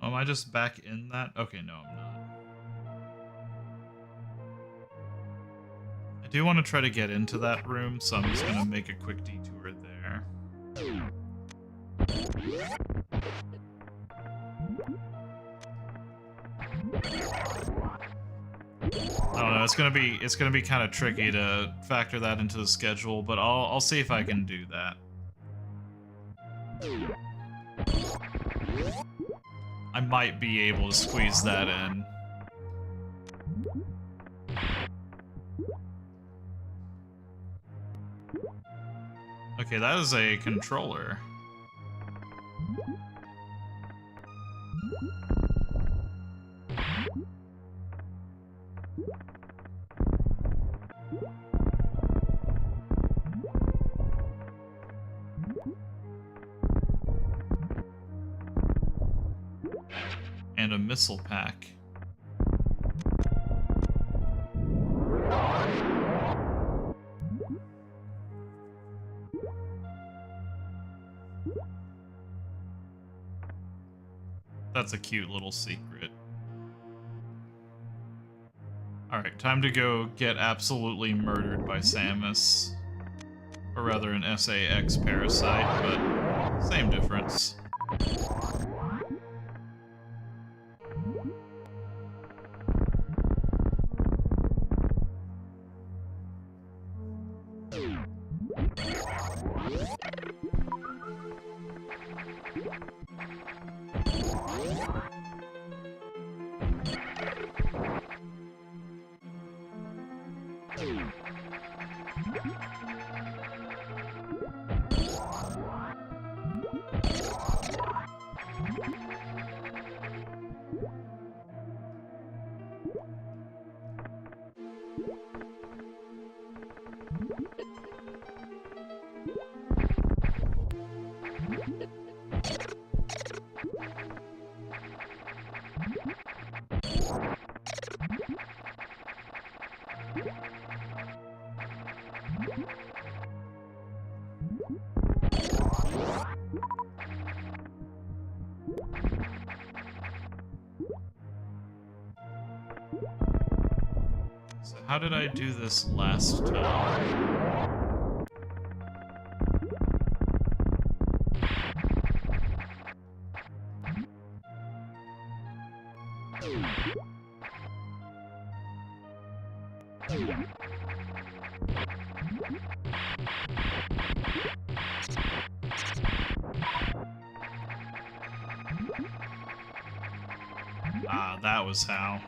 A: Am I just back in that? Okay, no, I'm not. I do want to try to get into that room, so I'm just going to make a quick detour there. I don't know, it's gonna be kind of tricky to factor that into the schedule, but I'll see if I can do that. I might be able to squeeze that in. Okay, that is a controller. And a missile pack. That's a cute little secret. Alright, time to go get absolutely murdered by Samus. Or rather an SAX parasite, but same difference. So how did I do this last time? Ah, that was how.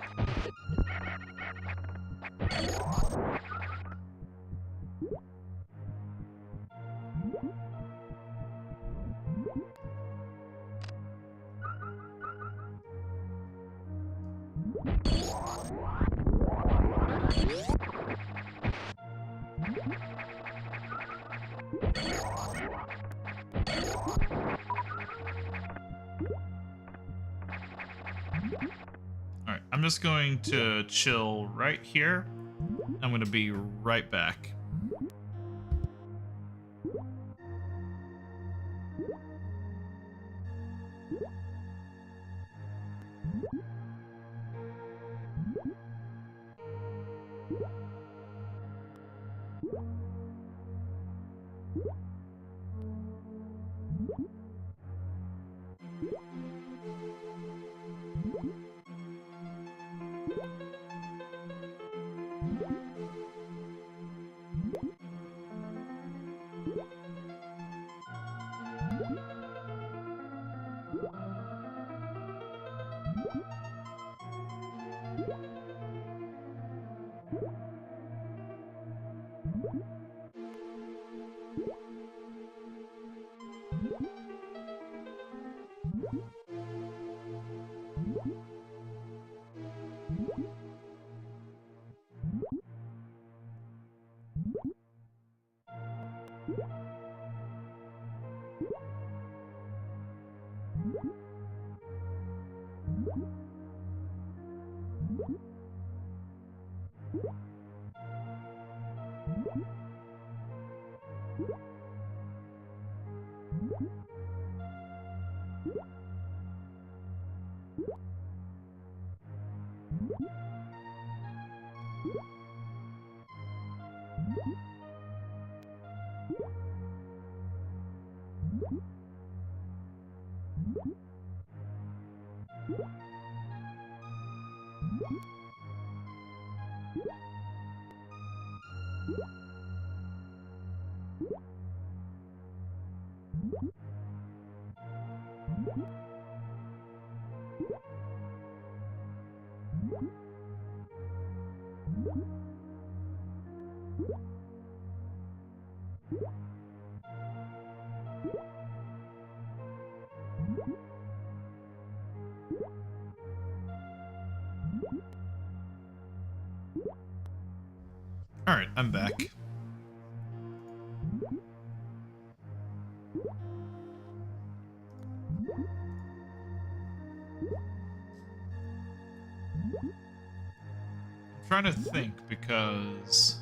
A: Alright, I'm just going to chill right here. I'm going to be right back. Alright, I'm back. I'm trying to think because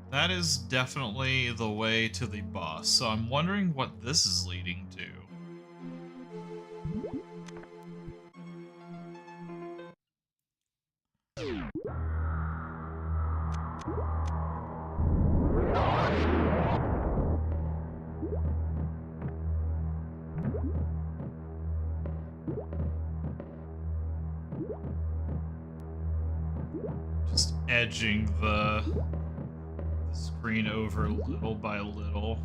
A: That is definitely the way to the boss, so I'm wondering what this is leading to. Just edging the screen over little by little.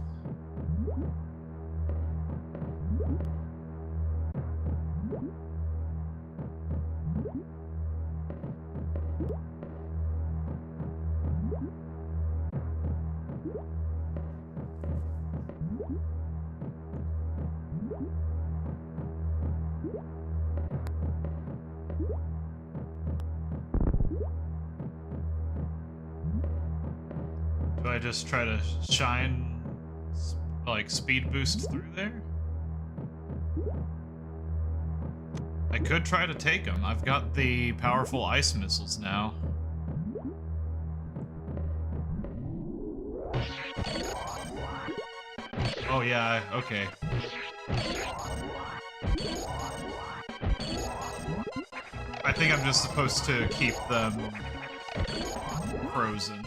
A: Do I just try to shine, like, speed boost through there? I could try to take him. I've got the powerful ice missiles now. Oh yeah, okay. I think I'm just supposed to keep them frozen.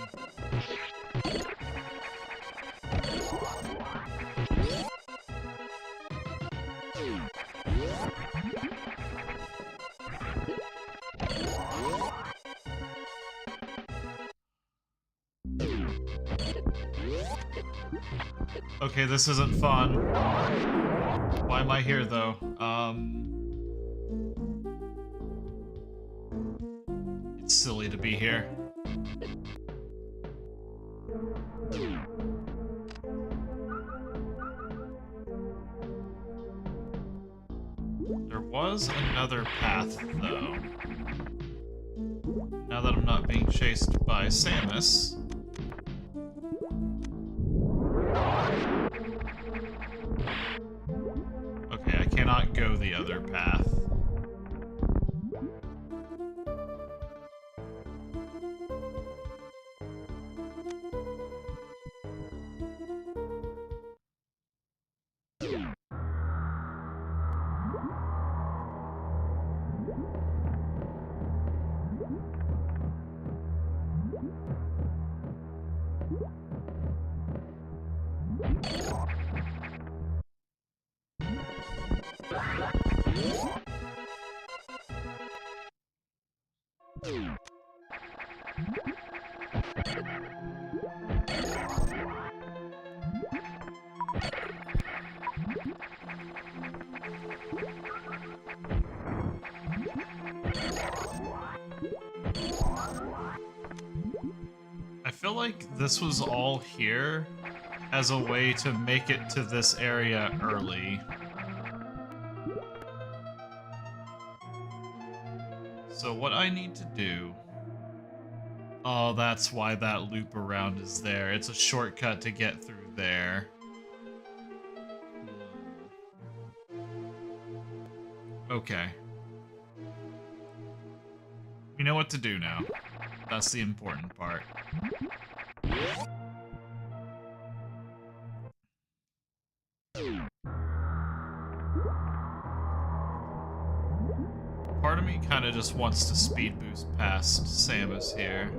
A: Okay, this isn't fun. Why am I here, though? It's silly to be here. There was another path, though. Now that I'm not being chased by Samus... Okay, I cannot go the other path. I feel like this was all here as a way to make it to this area early. So what I need to do... Oh, that's why that loop around is there. It's a shortcut to get through there. Okay. We know what to do now. That's the important part. Part of me kind of just wants to speed boost past Samus here.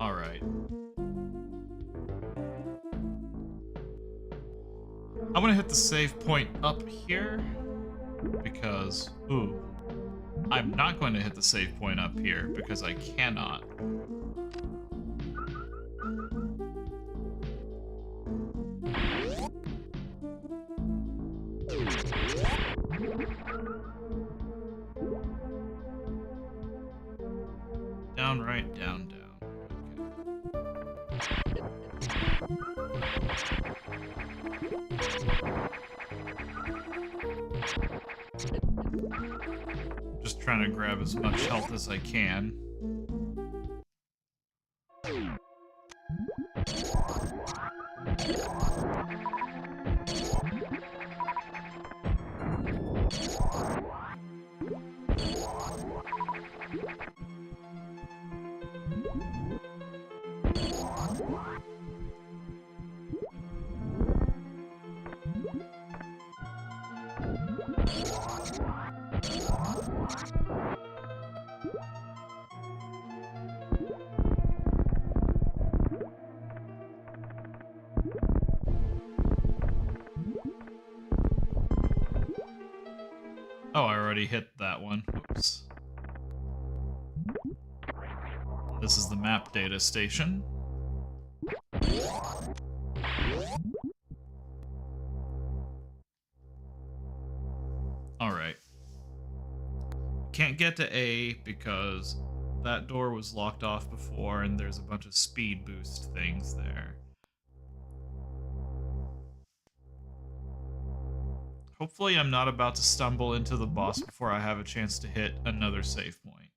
A: All right. I'm gonna hit the save point up here because, ooh, I'm not going to hit the save point up here because I cannot. Down, right, down, down. trying to grab as much health as I can. Oh, I already hit that one. Oops. This is the map data station. Alright. Can't get to A because that door was locked off before and there's a bunch of speed boost things there. Hopefully I'm not about to stumble into the boss before I have a chance to hit another save point.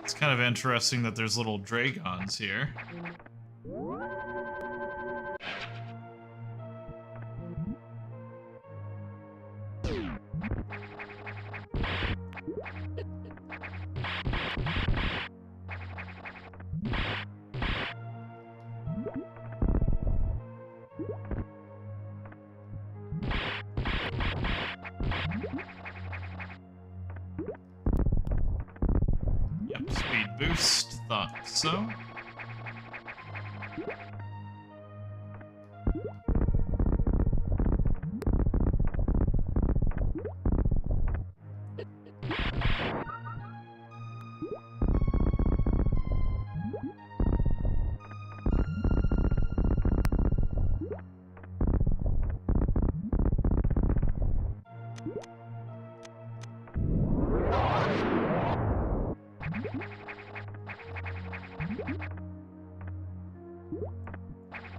A: It's kind of interesting that there's little dragons here. Yep, speed boost, thought so.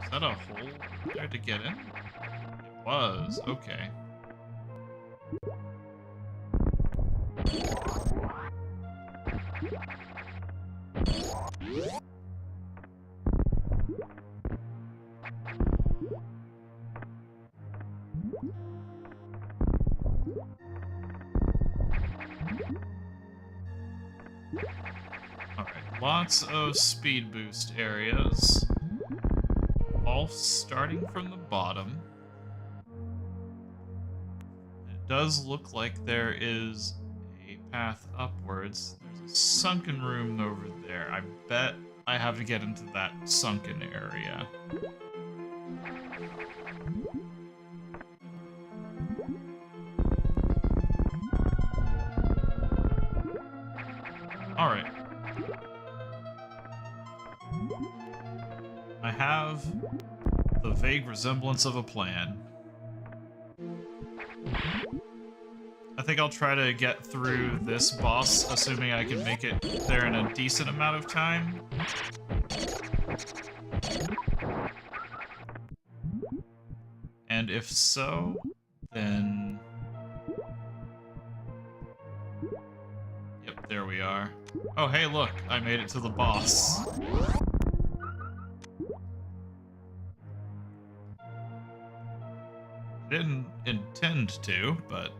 A: Is that a hole there to get in? It was, okay. Alright, lots of speed boost areas. All starting from the bottom. It does look like there is a path upwards. There's a sunken room over there. I bet I have to get into that sunken area. Alright. I have the vague resemblance of a plan. I think I'll try to get through this boss, assuming I can make it there in a decent amount of time. And if so, then... Yep, there we are. Oh, hey, look, I made it to the boss. Didn't intend to, but...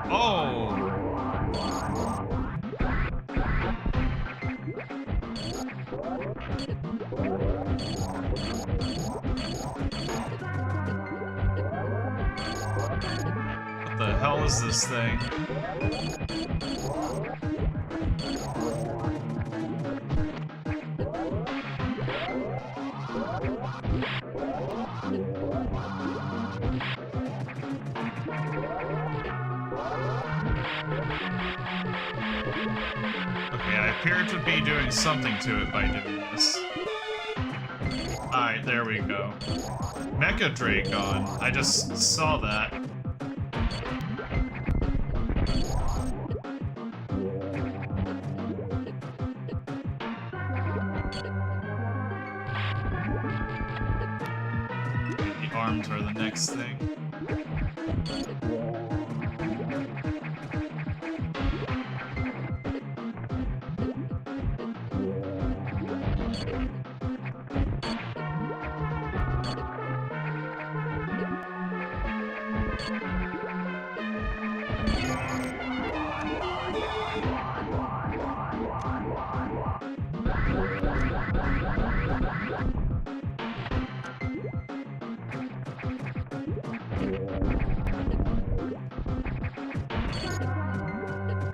A: Oh! was this thing? Okay, I appear to be doing something to it by doing this. Alright, there we go. Mecha Dragon. I just saw that. The arms are the next thing.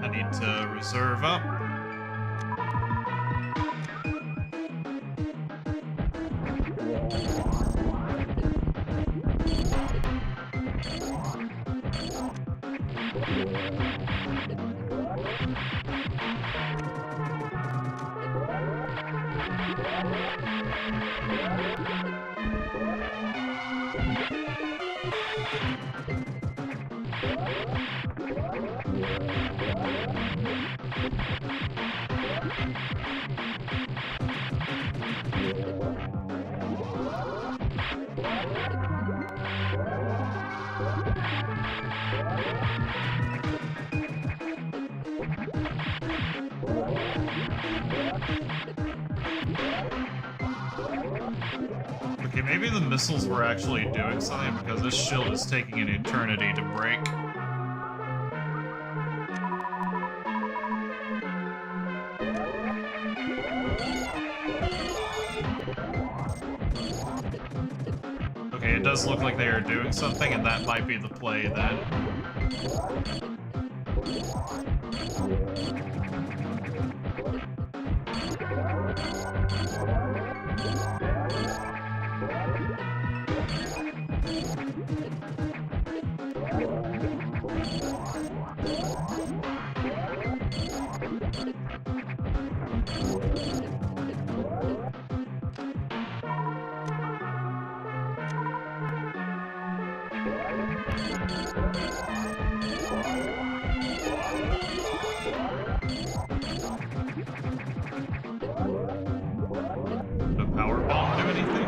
A: I need to reserve up. Okay, maybe the missiles were actually doing something because this shield is taking an eternity to break. Okay, it does look like they are doing something, and that might be the play then. The power bomb do anything?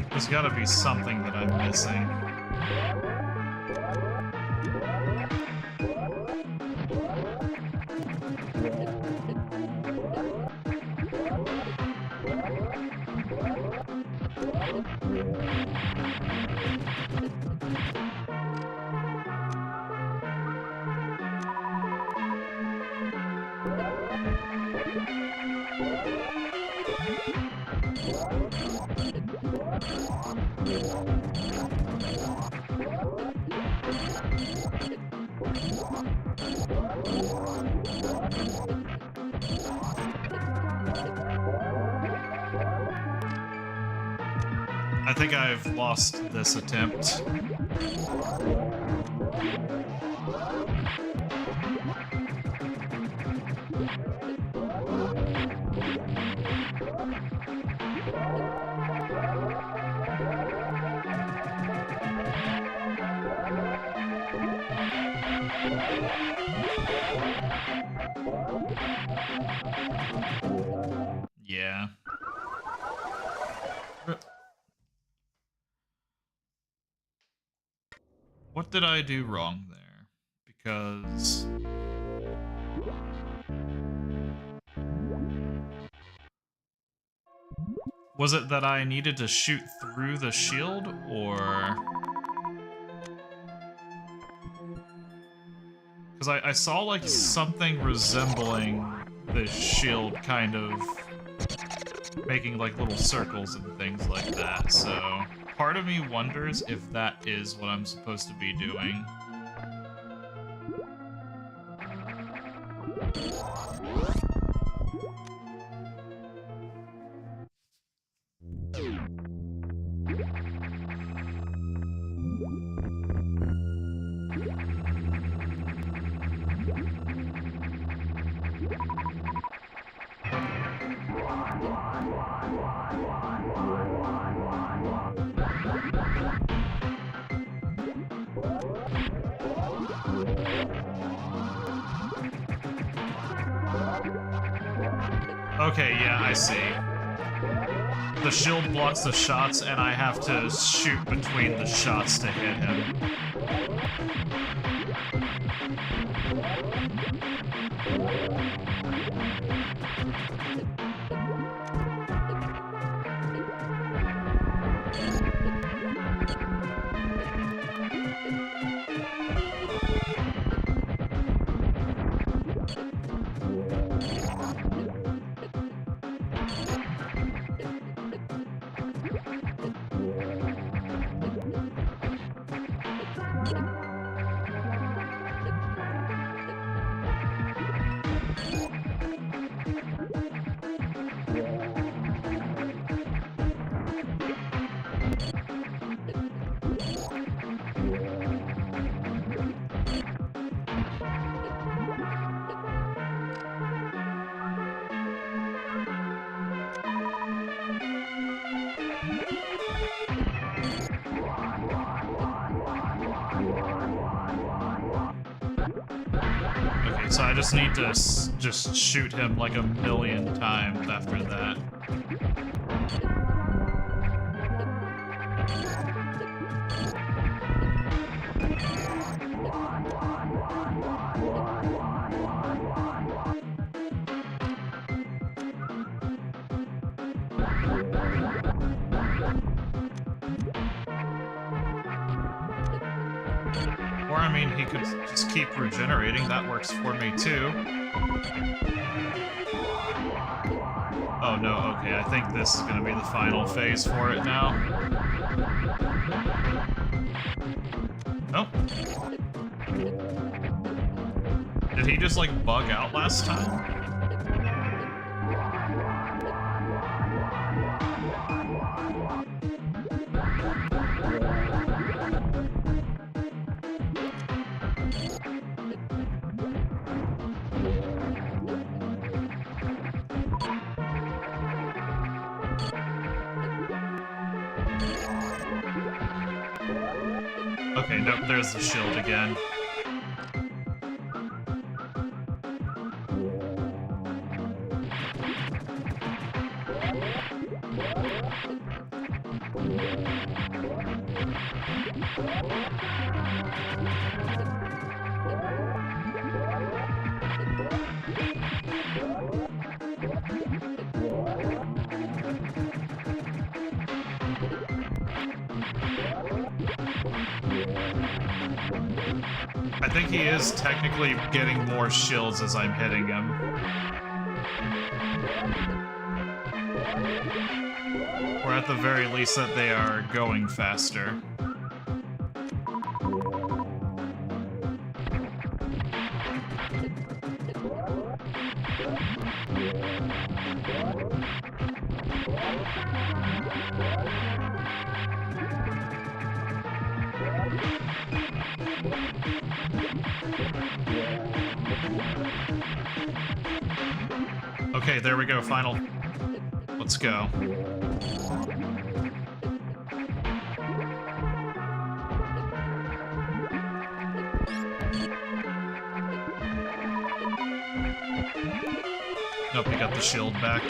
A: There's gotta be something that I'm missing. I think I've lost this attempt. Yeah. What did I do wrong there? Because... was it that I needed to shoot through the shield, or... because I saw, like, something resembling the shield kind of making, like, little circles and things like that, so... part of me wonders if that is what I'm supposed to be doing. Okay, yeah, I see. The shield blocks the shots, and I have to shoot between the shots to hit him. So I just need to just shoot him like 1,000,000 times after that. Or, I mean, he could just keep regenerating. That works for me, too. Oh, no, okay. I think this is going to be the final phase for it now. Nope. Did he just, like, bug out last time? Okay, nope, there's the shield again. I think he is technically getting more shields as I'm hitting him. Or at the very least that they are going faster. Okay, there we go, final. Let's go. Nope, he got the shield back.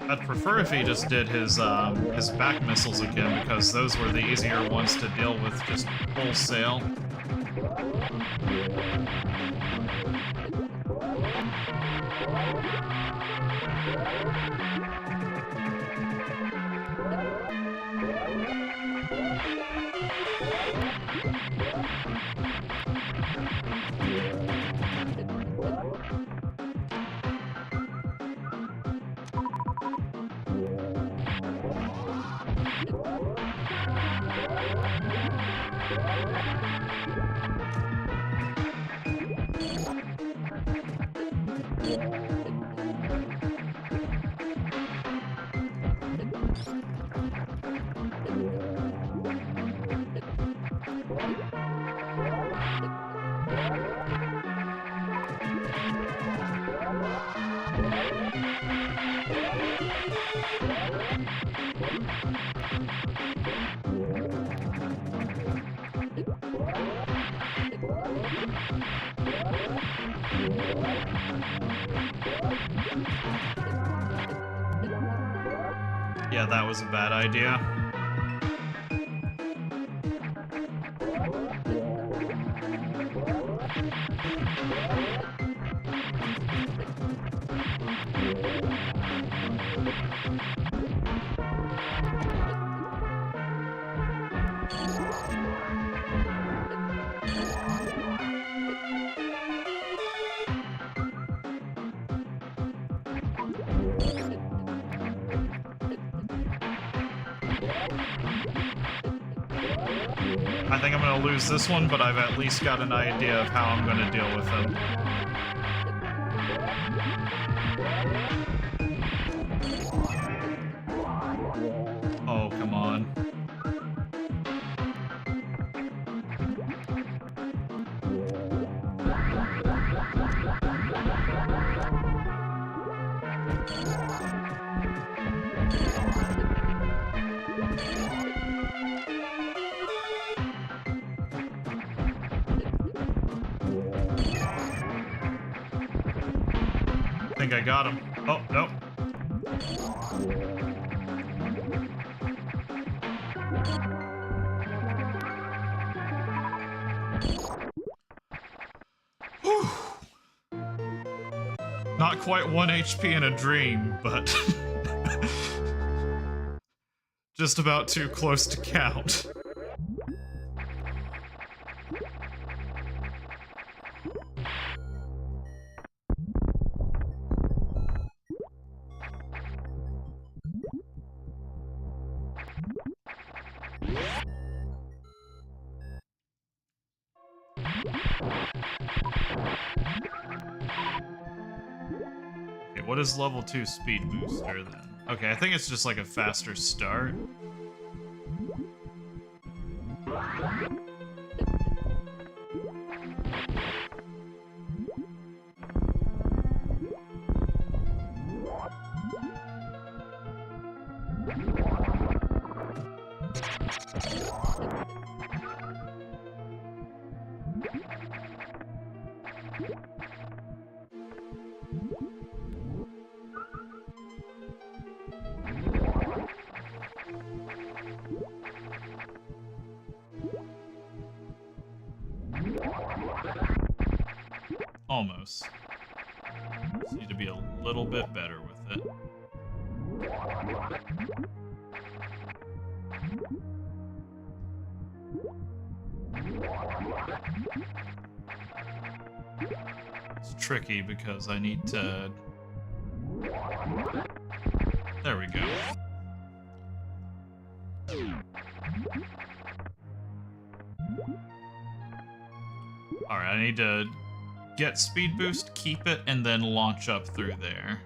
A: I'd prefer if he just did his back missiles again, because those were the easier ones to deal with just wholesale. Yeah, that was a bad idea. I think I'm going to lose this one, but I've at least got an idea of how I'm going to deal with him. Oh, come on. I think I got him. Oh, nope. Whew. Not quite 1 HP in a dream, but just about too close to count. What is level 2 speed booster then? Okay, I think it's just like a faster start. Almost. Just need to be a little bit better with it. It's tricky because I need to... There we go. Alright, I need to get speed boost, keep it, and then launch up through there.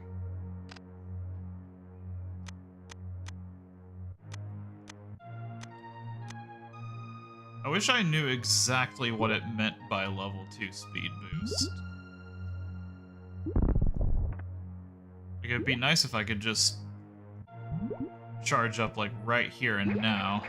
A: I wish I knew exactly what it meant by level 2 speed boost. Like, it'd be nice if I could just charge up, like, right here and now.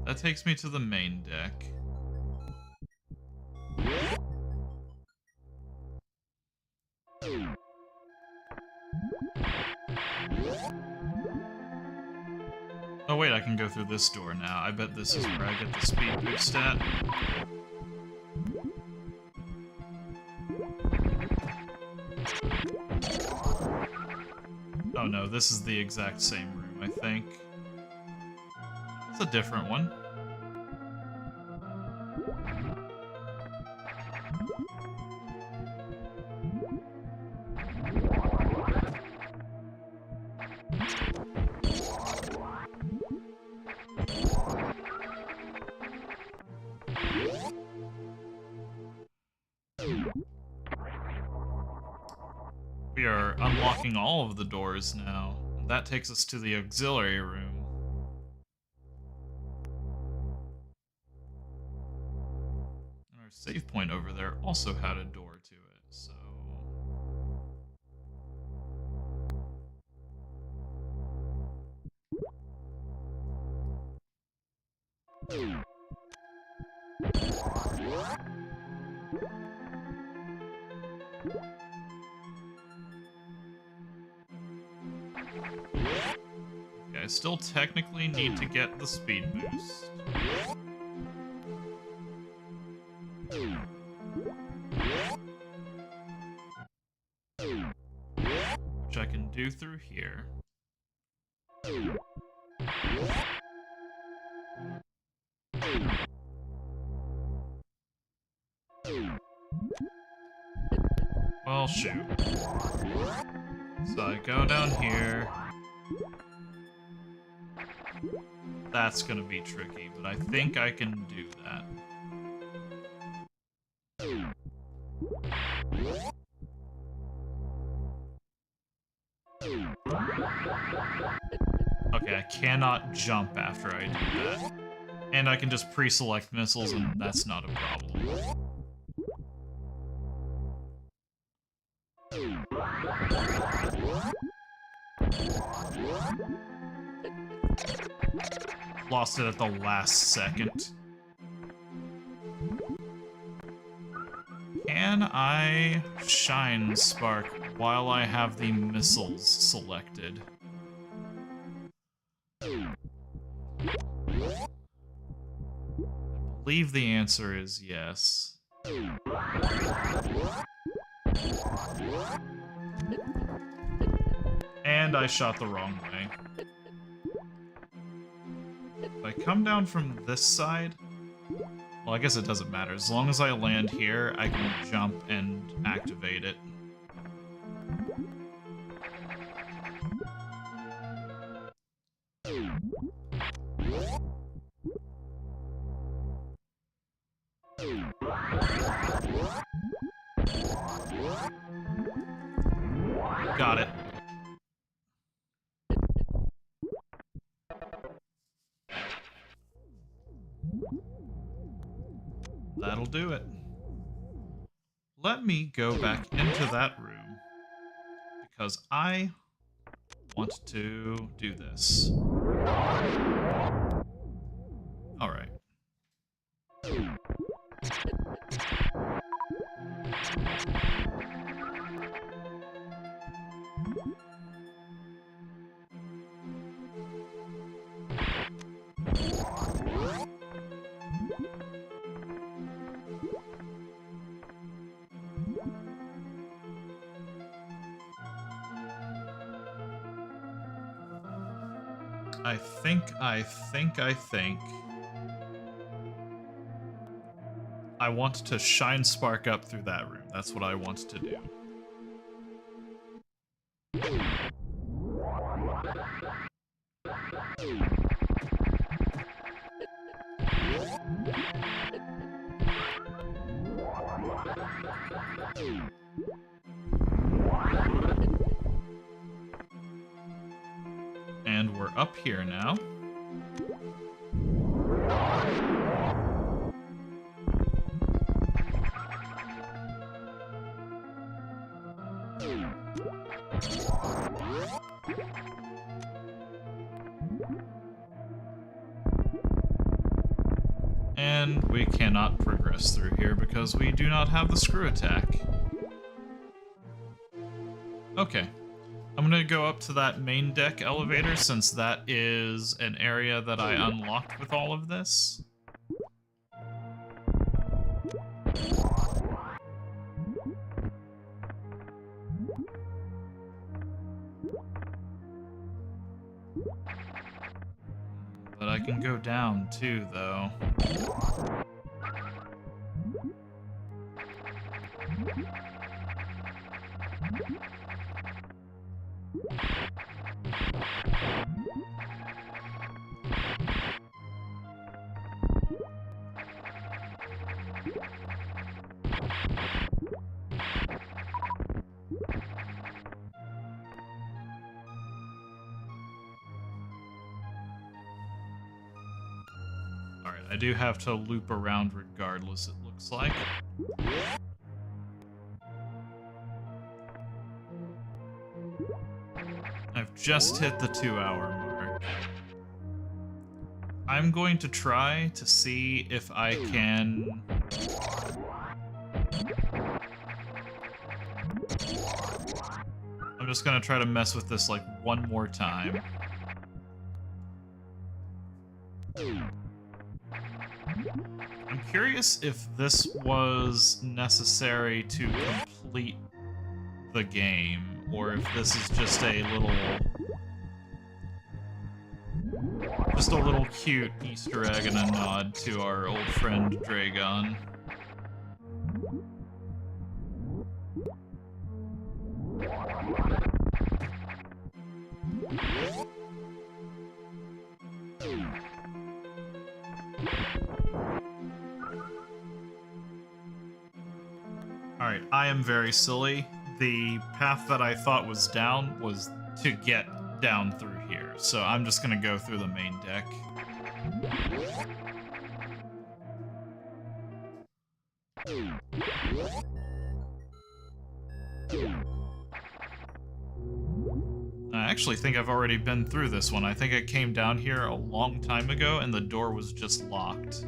A: That takes me to the main deck. Oh wait, I can go through this door now. I bet this is where I get the speed boost at. Oh no, this is the exact same room, I think. It's a different one. We are unlocking all of the doors now. That takes us to the auxiliary room. And our save point over there also had a door to it, so... Okay, I still technically need to get the speed boost. Which I can do through here. Well, shoot. So I go down here. That's gonna be tricky, but I think I can do that. Okay, I cannot jump after I do that. And I can just pre-select missiles, and that's not a problem. Lost it at the last second. Can I shine spark while I have the missiles selected? I believe the answer is yes. And I shot the wrong way. If I come down from this side... Well, I guess it doesn't matter. As long as I land here, I can jump and activate it. Got it. That'll do it. Let me go back into that room, because I want to do this. Alright. I think I want to shine spark up through that room. That's what I want to do. And we're up here now. And we cannot progress through here because we do not have the screw attack. Okay. I'm gonna go up to that main deck elevator since that is an area that I unlocked with all of this. But I can go down too, though. Alright, I do have to loop around regardless, it looks like. I've just hit the 2-hour mark. I'm going to try to see if I can... I'm just gonna try to mess with this like one more time. I'm curious if this was necessary to complete the game, or if this is just a little cute Easter egg and a nod to our old friend Dragon. Alright, I am very silly. The path that I thought was down was to get down through here, so I'm just gonna go through the main deck. I actually think I've already been through this one. I think I came down here a long time ago and the door was just locked.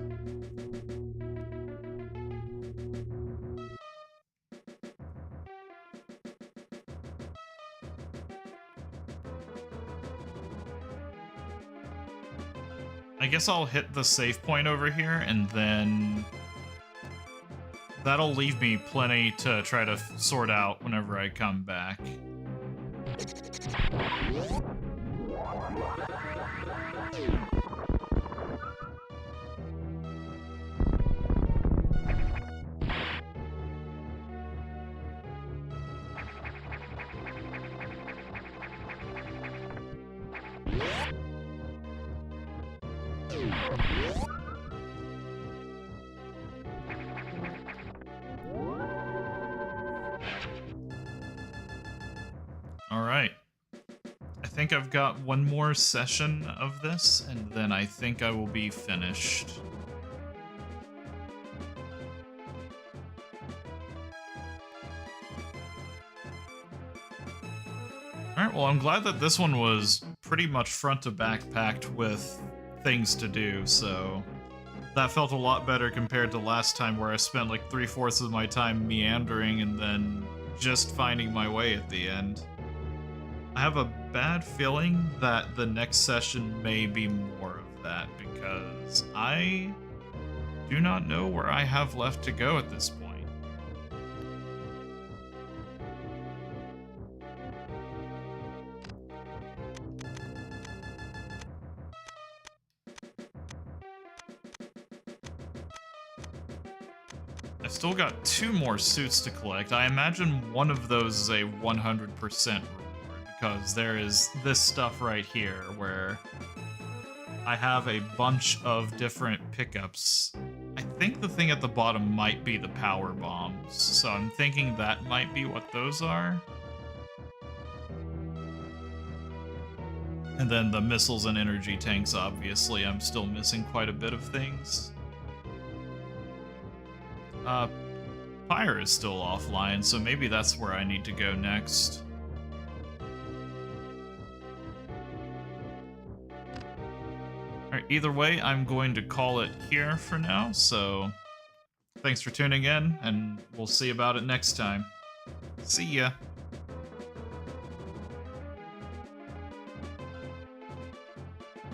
A: I guess I'll hit the save point over here, and then that'll leave me plenty to try to sort out whenever I come back. Alright. I think I've got one more session of this, and then I think I will be finished. Alright, well I'm glad that this one was pretty much front to back packed with things to do, so that felt a lot better compared to last time where I spent like 3/4 of my time meandering and then just finding my way at the end. I have a bad feeling that the next session may be more of that, because I do not know where I have left to go at this point. I Still got 2 more suits to collect. I imagine one of those is a 100% reward, because there is this stuff right here where I have a bunch of different pickups. I think the thing at the bottom might be the power bombs, so I'm thinking that might be what those are. And then the missiles and energy tanks, obviously, I'm still missing quite a bit of things. Pyre is still offline, so maybe that's where I need to go next. Alright, either way, I'm going to call it here for now, so thanks for tuning in, and we'll see about it next time. See ya!